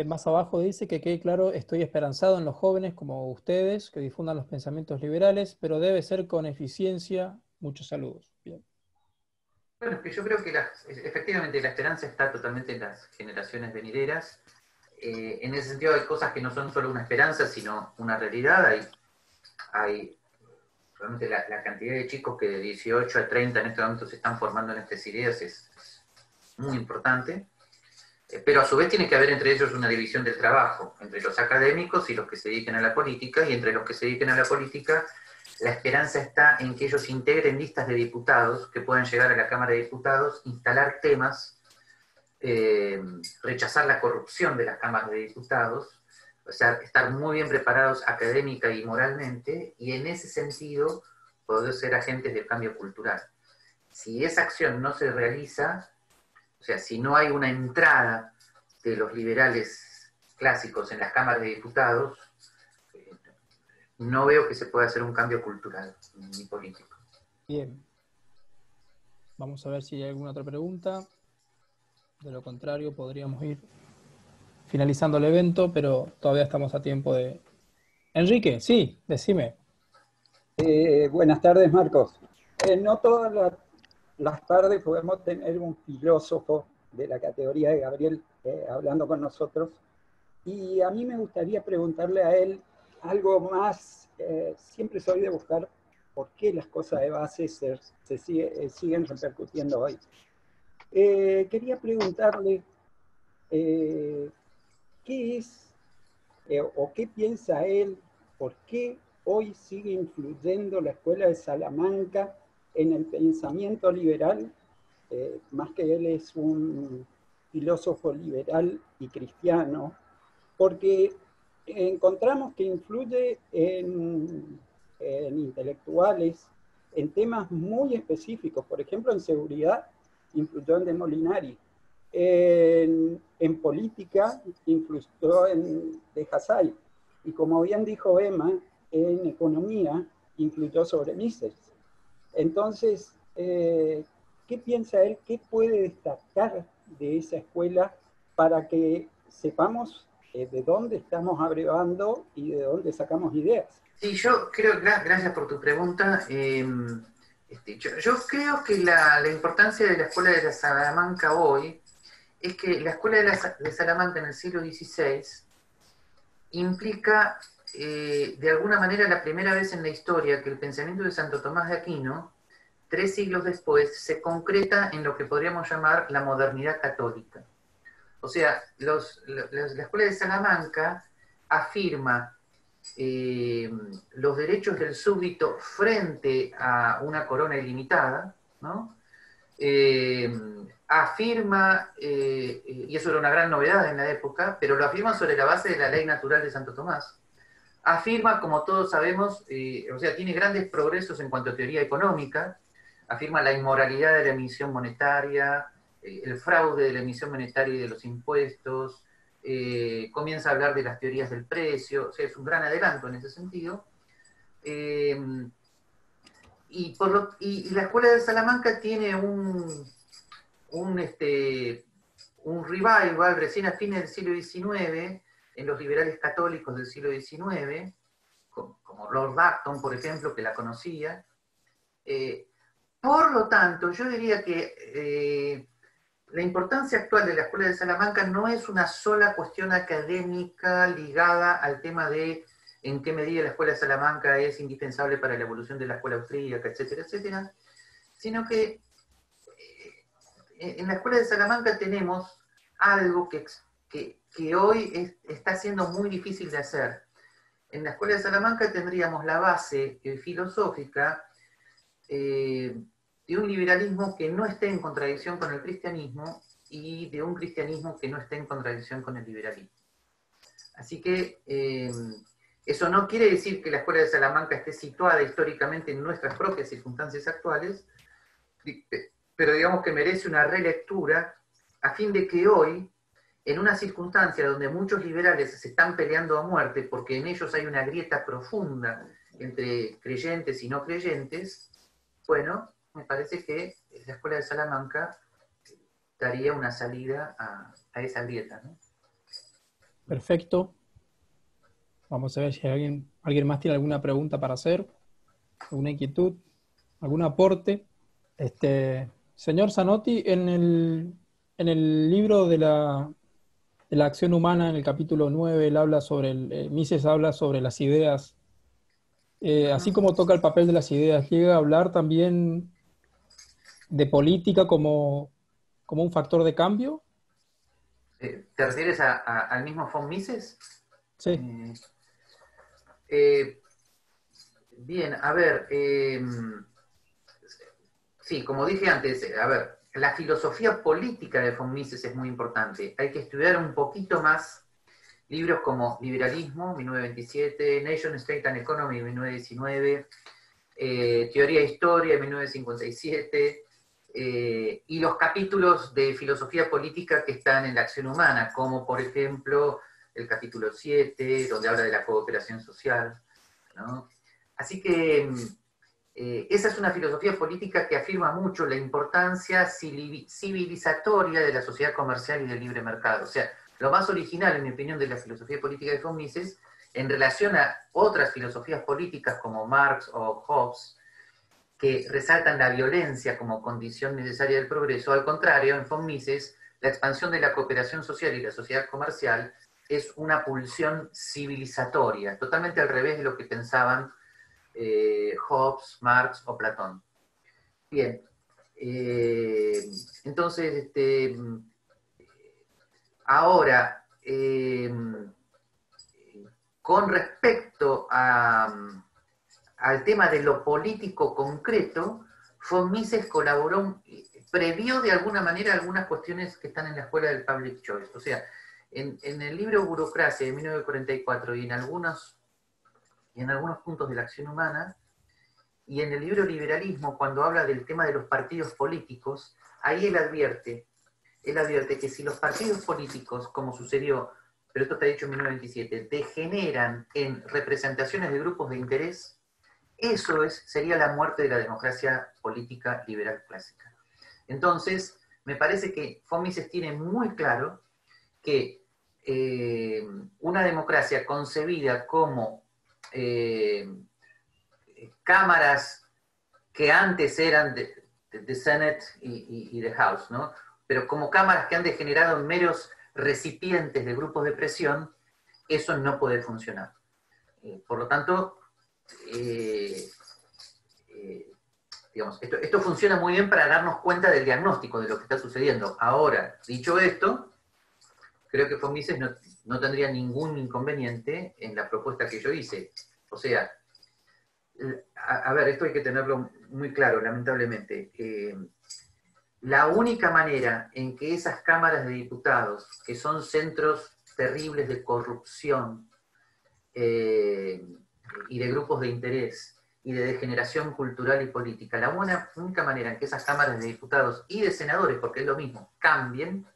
Más abajo dice que quede claro, estoy esperanzado en los jóvenes como ustedes, que difundan los pensamientos liberales, pero debe ser con eficiencia. Muchos saludos. Bien. Bueno, que yo creo que efectivamente la esperanza está totalmente en las generaciones venideras. En ese sentido hay cosas que no son solo una esperanza, sino una realidad. Hay realmente la cantidad de chicos que de 18 a 30 en este momento se están formando en estas ideas es muy importante. Pero a su vez tiene que haber entre ellos una división del trabajo, entre los académicos y los que se dediquen a la política, y entre los que se dediquen a la política, la esperanza está en que ellos integren listas de diputados que puedan llegar a la Cámara de Diputados, instalar temas, rechazar la corrupción de las cámaras de diputados, o sea, estar muy bien preparados académica y moralmente, y en ese sentido poder ser agentes del cambio cultural. Si esa acción no se realiza, o sea, si no hay una entrada de los liberales clásicos en las cámaras de diputados, no veo que se pueda hacer un cambio cultural ni político. Bien. Vamos a ver si hay alguna otra pregunta. De lo contrario, podríamos ir finalizando el evento, pero todavía estamos a tiempo de... Enrique, sí, decime. Buenas tardes, Marcos. No todas las tardes podemos tener un filósofo de la categoría de Gabriel hablando con nosotros, y a mí me gustaría preguntarle a él algo más. Siempre soy de buscar por qué las cosas de base siguen repercutiendo hoy. Quería preguntarle qué es o qué piensa él, por qué hoy sigue influyendo la Escuela de Salamanca en el pensamiento liberal, más que él es un filósofo liberal y cristiano, porque encontramos que influye en intelectuales, en temas muy específicos. Por ejemplo, en seguridad influyó en De Molinari, en política influyó en De Hassay, y como bien dijo Emma, en economía influyó sobre Mises. Entonces, ¿qué piensa él? ¿Qué puede destacar de esa escuela para que sepamos de dónde estamos abrevando y de dónde sacamos ideas? Sí, yo creo, gracias por tu pregunta. Yo creo que la importancia de la Escuela de la Salamanca hoy es que la Escuela de Salamanca en el siglo XVI implica de alguna manera la primera vez en la historia que el pensamiento de Santo Tomás de Aquino, 3 siglos después, se concreta en lo que podríamos llamar la modernidad católica. O sea, la Escuela de Salamanca afirma los derechos del súbdito frente a una corona ilimitada, ¿no? afirma, y eso era una gran novedad en la época, pero lo afirma sobre la base de la ley natural de Santo Tomás. Afirma, como todos sabemos, o sea, tiene grandes progresos en cuanto a teoría económica, afirma la inmoralidad de la emisión monetaria, el fraude de la emisión monetaria y de los impuestos, comienza a hablar de las teorías del precio, o sea, es un gran adelanto en ese sentido. Y la Escuela de Salamanca tiene un revival recién a fines del siglo XIX, en los liberales católicos del siglo XIX, como Lord Acton, por ejemplo, que la conocía. Por lo tanto, yo diría que la importancia actual de la Escuela de Salamanca no es una sola cuestión académica ligada al tema de en qué medida la Escuela de Salamanca es indispensable para la evolución de la escuela austríaca, etcétera, etcétera, sino que en la Escuela de Salamanca tenemos algo que hoy está siendo muy difícil de hacer. En la Escuela de Salamanca tendríamos la base filosófica de un liberalismo que no esté en contradicción con el cristianismo y de un cristianismo que no esté en contradicción con el liberalismo. Así que eso no quiere decir que la Escuela de Salamanca esté situada históricamente en nuestras propias circunstancias actuales, pero digamos que merece una relectura a fin de que hoy, en una circunstancia donde muchos liberales se están peleando a muerte porque en ellos hay una grieta profunda entre creyentes y no creyentes, bueno, me parece que la Escuela de Salamanca daría una salida a esa grieta, ¿no? Perfecto. Vamos a ver si alguien más tiene alguna pregunta para hacer, alguna inquietud, algún aporte. Señor Zanotti, en el libro de la acción humana, en el capítulo 9, él habla sobre Mises habla sobre las ideas. Así como toca el papel de las ideas, llega a hablar también de política como un factor de cambio. ¿Te refieres al mismo von Mises? Sí. Bien, a ver, sí, como dije antes, a ver, la filosofía política de von Mises es muy importante. Hay que estudiar un poquito más libros como Liberalismo, 1927, Nation, State and Economy, 1919, Teoría e Historia, 1957, y los capítulos de filosofía política que están en la acción humana, como por ejemplo el capítulo 7, donde habla de la cooperación social, ¿no? Así que esa es una filosofía política que afirma mucho la importancia civilizatoria de la sociedad comercial y del libre mercado. O sea, lo más original, en mi opinión, de la filosofía política de von Mises, en relación a otras filosofías políticas como Marx o Hobbes, que resaltan la violencia como condición necesaria del progreso, al contrario, en von Mises, la expansión de la cooperación social y la sociedad comercial es una pulsión civilizatoria, totalmente al revés de lo que pensaban Hobbes, Marx o Platón. Bien, entonces, ahora, con respecto al tema de lo político concreto, von Mises previó de alguna manera algunas cuestiones que están en la escuela del public choice. O sea, en el libro Burocracia de 1944 y en algunos puntos de la acción humana, y en el libro Liberalismo, cuando habla del tema de los partidos políticos, ahí él advierte que si los partidos políticos, como sucedió, pero esto está dicho en 1927, degeneran en representaciones de grupos de interés, eso sería la muerte de la democracia política liberal clásica. Entonces, me parece que von Mises tiene muy claro que una democracia concebida como cámaras que antes eran de Senate y de House, ¿no? Pero como cámaras que han degenerado en meros recipientes de grupos de presión, eso no puede funcionar. Por lo tanto, digamos, esto funciona muy bien para darnos cuenta del diagnóstico de lo que está sucediendo. Ahora, dicho esto, creo que von Mises no tendría ningún inconveniente en la propuesta que yo hice. O sea, a ver, esto hay que tenerlo muy claro, lamentablemente. la única manera en que esas cámaras de diputados, que son centros terribles de corrupción y de grupos de interés y de degeneración cultural y política, la única manera en que esas cámaras de diputados y de senadores, porque es lo mismo, cambien,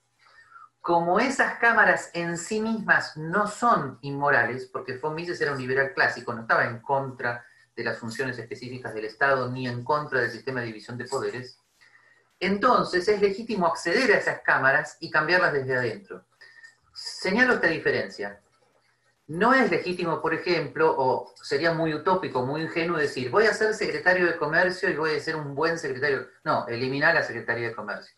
como esas cámaras en sí mismas no son inmorales, porque von Mises era un liberal clásico, no estaba en contra de las funciones específicas del Estado, ni en contra del sistema de división de poderes, entonces es legítimo acceder a esas cámaras y cambiarlas desde adentro. Señalo esta diferencia. No es legítimo, por ejemplo, o sería muy utópico, muy ingenuo decir, voy a ser secretario de Comercio y voy a ser un buen secretario. No, eliminar la Secretaría de Comercio.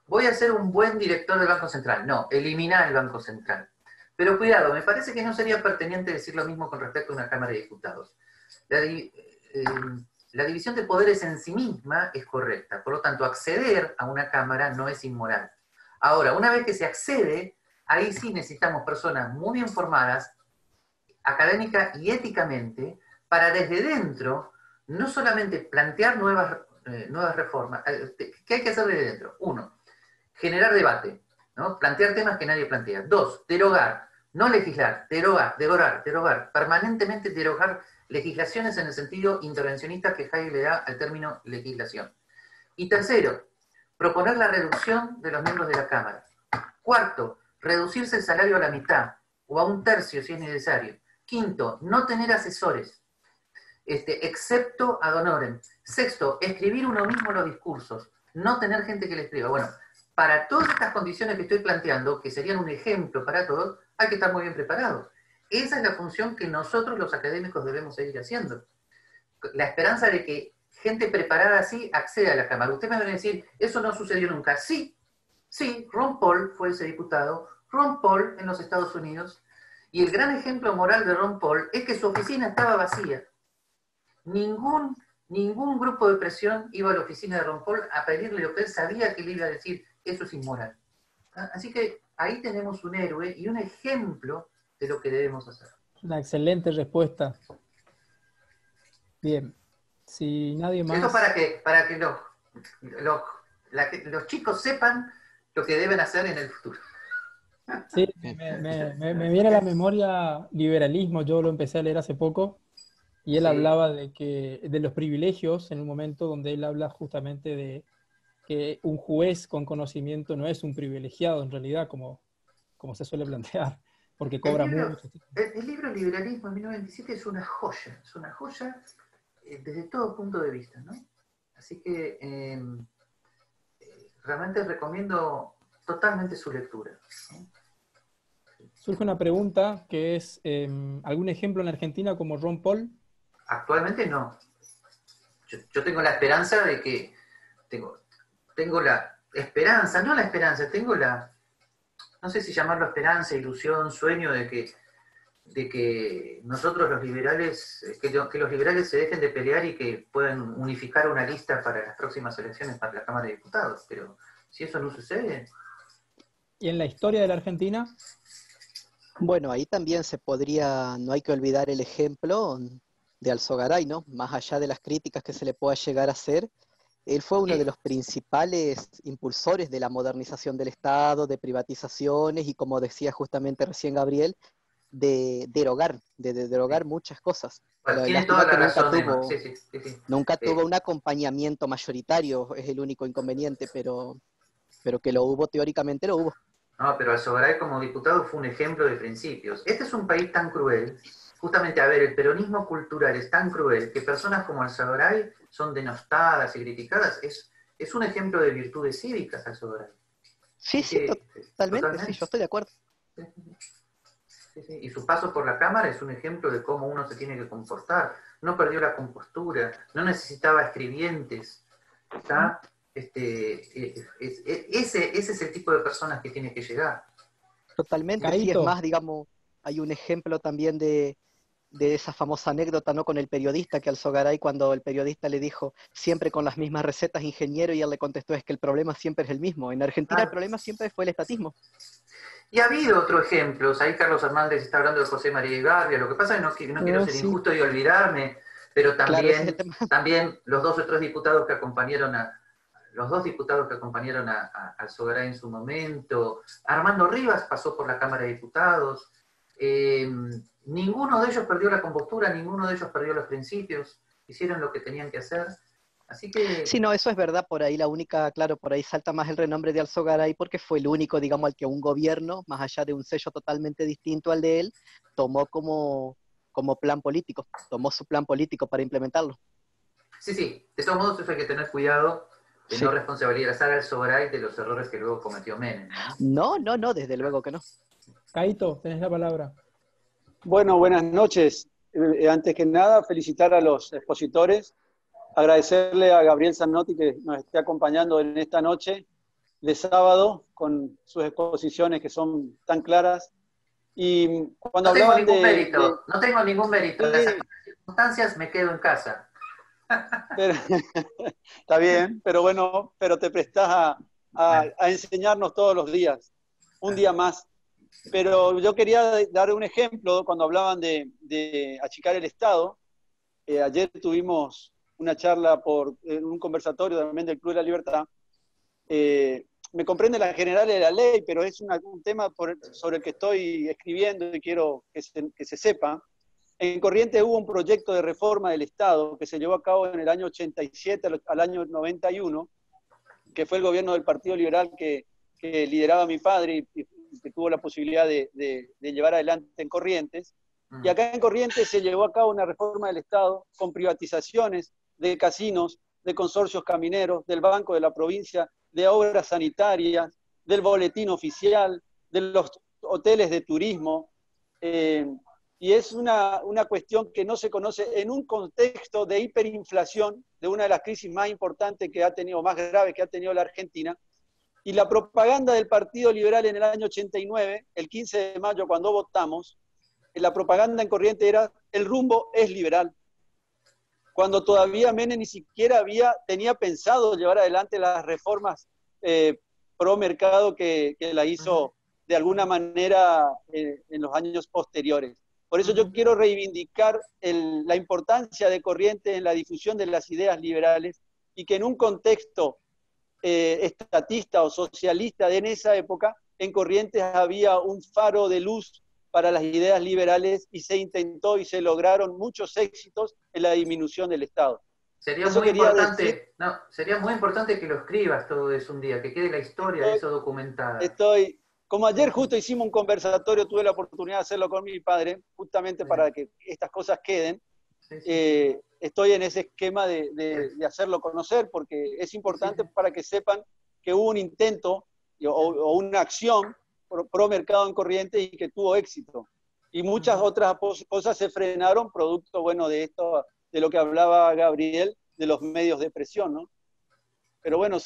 Voy a ser un buen director del Banco Central. No, eliminar el Banco Central. Pero cuidado, me parece que no sería pertinente decir lo mismo con respecto a una Cámara de Diputados. La división de poderes en sí misma es correcta, por lo tanto, acceder a una Cámara no es inmoral. Ahora, una vez que se accede, ahí sí necesitamos personas muy bien formadas, académica y éticamente, para desde dentro, no solamente plantear nuevas reformas. ¿Qué hay que hacer desde dentro? Uno, generar debate, ¿no? Plantear temas que nadie plantea. Dos, derogar, no legislar, derogar, permanentemente derogar legislaciones en el sentido intervencionista que Hayek le da al término legislación. Y tercero, proponer la reducción de los miembros de la Cámara. Cuarto, reducirse el salario a la mitad, o a un tercio si es necesario. Quinto, no tener asesores, excepto ad honorem. Sexto, escribir uno mismo los discursos, no tener gente que le escriba. Bueno, para todas estas condiciones que estoy planteando, que serían un ejemplo para todos, hay que estar muy bien preparados. Esa es la función que nosotros los académicos debemos seguir haciendo. La esperanza de que gente preparada así acceda a la Cámara. Ustedes me van a decir, eso no sucedió nunca. Sí, Ron Paul fue ese diputado, Ron Paul en los Estados Unidos, y el gran ejemplo moral de Ron Paul es que su oficina estaba vacía. Ningún grupo de presión iba a la oficina de Ron Paul a pedirle lo que él sabía que le iba a decir, eso es inmoral. Así que ahí tenemos un héroe y un ejemplo de lo que debemos hacer. Una excelente respuesta. Bien. Si nadie más... Esto para que los chicos sepan lo que deben hacer en el futuro. Sí, me viene a la memoria liberalismo, yo lo empecé a leer hace poco, y él hablaba de los privilegios en un momento donde él habla justamente de que un juez con conocimiento no es un privilegiado en realidad, como se suele plantear, porque cobra mucho. El libro Liberalismo en 1927 es una joya desde todo punto de vista, ¿no? Así que realmente recomiendo totalmente su lectura, ¿no? Surge una pregunta que es, ¿algún ejemplo en Argentina como Ron Paul? Actualmente no. Yo tengo la esperanza de que, tengo la esperanza, no la esperanza, tengo la, no sé si llamarlo esperanza, ilusión, sueño de que nosotros los liberales, que los liberales se dejen de pelear y que puedan unificar una lista para las próximas elecciones para la Cámara de Diputados, pero si eso no sucede... ¿Y en la historia de la Argentina? Bueno, ahí también no hay que olvidar el ejemplo de Alzogaray, ¿no? Más allá de las críticas que se le pueda llegar a hacer, él fue uno de los principales impulsores de la modernización del Estado, de privatizaciones y, como decía justamente recién Gabriel, de derogar muchas cosas. Tiene toda la razón. Nunca tuvo un acompañamiento mayoritario, es el único inconveniente, pero que lo hubo, teóricamente lo hubo. No, pero Alzogaray como diputado fue un ejemplo de principios. Este es un país tan cruel, justamente, a ver, el peronismo cultural es tan cruel que personas como Alzogaray son denostadas y criticadas. Es un ejemplo de virtudes cívicas, Alzogaray. Sí, totalmente, sí, yo estoy de acuerdo. Sí. Y su paso por la Cámara es un ejemplo de cómo uno se tiene que comportar. No perdió la compostura, no necesitaba escribientes. ¿Está? Ese es el tipo de personas que tiene que llegar. Totalmente, sí, es más, digamos, hay un ejemplo también de esa famosa anécdota, ¿no?, con el periodista, que Alzogaray, cuando el periodista le dijo siempre con las mismas recetas, ingeniero, y él le contestó, es que el problema siempre es el mismo. En Argentina el problema siempre fue el estatismo. Y ha habido otros ejemplos, ahí Carlos Hernández está hablando de José María Ibarria, lo que pasa es que no quiero ser injusto y olvidarme, pero también los dos o tres diputados que acompañaron los dos diputados que acompañaron a Alzogaray en su momento, Armando Rivas pasó por la Cámara de Diputados, ninguno de ellos perdió la compostura, ninguno de ellos perdió los principios, hicieron lo que tenían que hacer. Así que... Sí, no, eso es verdad, por ahí la única, claro, por ahí salta más el renombre de Alzogaray porque fue el único, digamos, al que un gobierno, más allá de un sello totalmente distinto al de él, tomó como plan político, tomó su plan político para implementarlo. Sí, sí, de todos modos eso hay que tener cuidado de no responsabilizar al Alzogaray de los errores que luego cometió Menem, ¿no? No, desde luego que no. Caíto, tenés la palabra. Bueno, buenas noches. Antes que nada, felicitar a los expositores, agradecerle a Gabriel Zanotti que nos esté acompañando en esta noche de sábado con sus exposiciones que son tan claras. Y cuando no tengo hablaban ningún mérito, no tengo ningún mérito. Sí. En las circunstancias me quedo en casa. Pero, está bien, pero bueno, pero te prestás a enseñarnos todos los días, un día más. Pero yo quería dar un ejemplo cuando hablaban de achicar el Estado. Ayer tuvimos una charla en un conversatorio también del Club de la Libertad. Me comprende las generales de la ley, pero es un tema sobre el que estoy escribiendo y quiero que se sepa. En Corrientes hubo un proyecto de reforma del Estado que se llevó a cabo en el año 87 al año 91, que fue el gobierno del Partido Liberal que lideraba mi padre y que tuvo la posibilidad de llevar adelante en Corrientes. Y acá en Corrientes se llevó a cabo una reforma del Estado con privatizaciones de casinos, de consorcios camineros, del Banco de la Provincia, de obras sanitarias, del boletín oficial, de los hoteles de turismo. Y es una cuestión que no se conoce en un contexto de hiperinflación, de una de las crisis más importantes que ha tenido, más graves que ha tenido la Argentina. Y la propaganda del Partido Liberal en el año 89, el 15 de mayo, cuando votamos, la propaganda en Corrientes era: el rumbo es liberal. Cuando todavía Menem ni siquiera tenía pensado llevar adelante las reformas pro mercado que la hizo de alguna manera en los años posteriores. Por eso yo quiero reivindicar la importancia de Corrientes en la difusión de las ideas liberales y que en un contexto estatista o socialista en esa época, en Corrientes había un faro de luz para las ideas liberales y se intentó y se lograron muchos éxitos en la disminución del Estado. Sería muy importante que lo escribas todo eso un día, que quede la historia de eso documentada. Como ayer justo hicimos un conversatorio, tuve la oportunidad de hacerlo con mi padre, justamente para que estas cosas queden. Estoy en ese esquema de hacerlo conocer, porque es importante para que sepan que hubo un intento o una acción pro mercado en Corrientes y que tuvo éxito. Y muchas otras cosas se frenaron producto, bueno, de esto, de lo que hablaba Gabriel, de los medios de presión, ¿no? Pero bueno,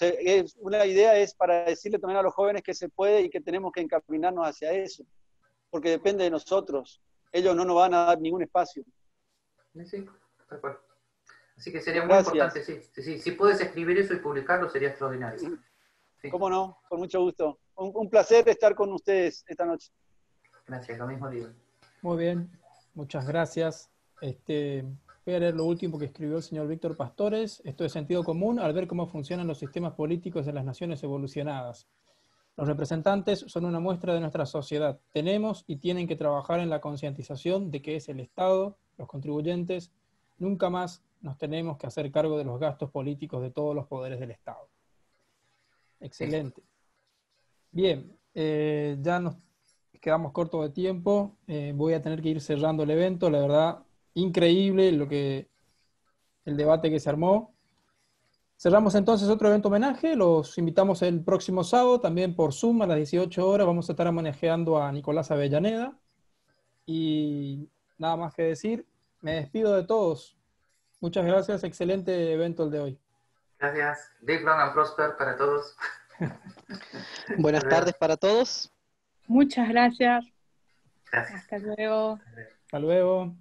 una idea es para decirle también a los jóvenes que se puede y que tenemos que encaminarnos hacia eso, porque depende de nosotros. Ellos no nos van a dar ningún espacio. Sí, de acuerdo. Así que sería muy importante, sí. Si puedes escribir eso y publicarlo, sería extraordinario. Sí. ¿Cómo no? Con mucho gusto. Un placer estar con ustedes esta noche. Gracias, lo mismo digo. Muy bien, muchas gracias. Voy a leer lo último que escribió el señor Víctor Pastores. Esto es sentido común al ver cómo funcionan los sistemas políticos en las naciones evolucionadas. Los representantes son una muestra de nuestra sociedad. Tenemos y tienen que trabajar en la concientización de que es el Estado, los contribuyentes. Nunca más nos tenemos que hacer cargo de los gastos políticos de todos los poderes del Estado. Excelente. Bien, ya nos quedamos cortos de tiempo. Voy a tener que ir cerrando el evento. La verdad, increíble el debate que se armó. Cerramos entonces otro evento homenaje. Los invitamos el próximo sábado, también por Zoom a las 18 horas. Vamos a estar homenajeando a Nicolás Avellaneda. Y nada más que decir, me despido de todos. Muchas gracias, excelente evento el de hoy. Gracias. Live long and prosper para todos. Buenas tardes para todos. Muchas gracias. Gracias. Hasta luego. Hasta luego.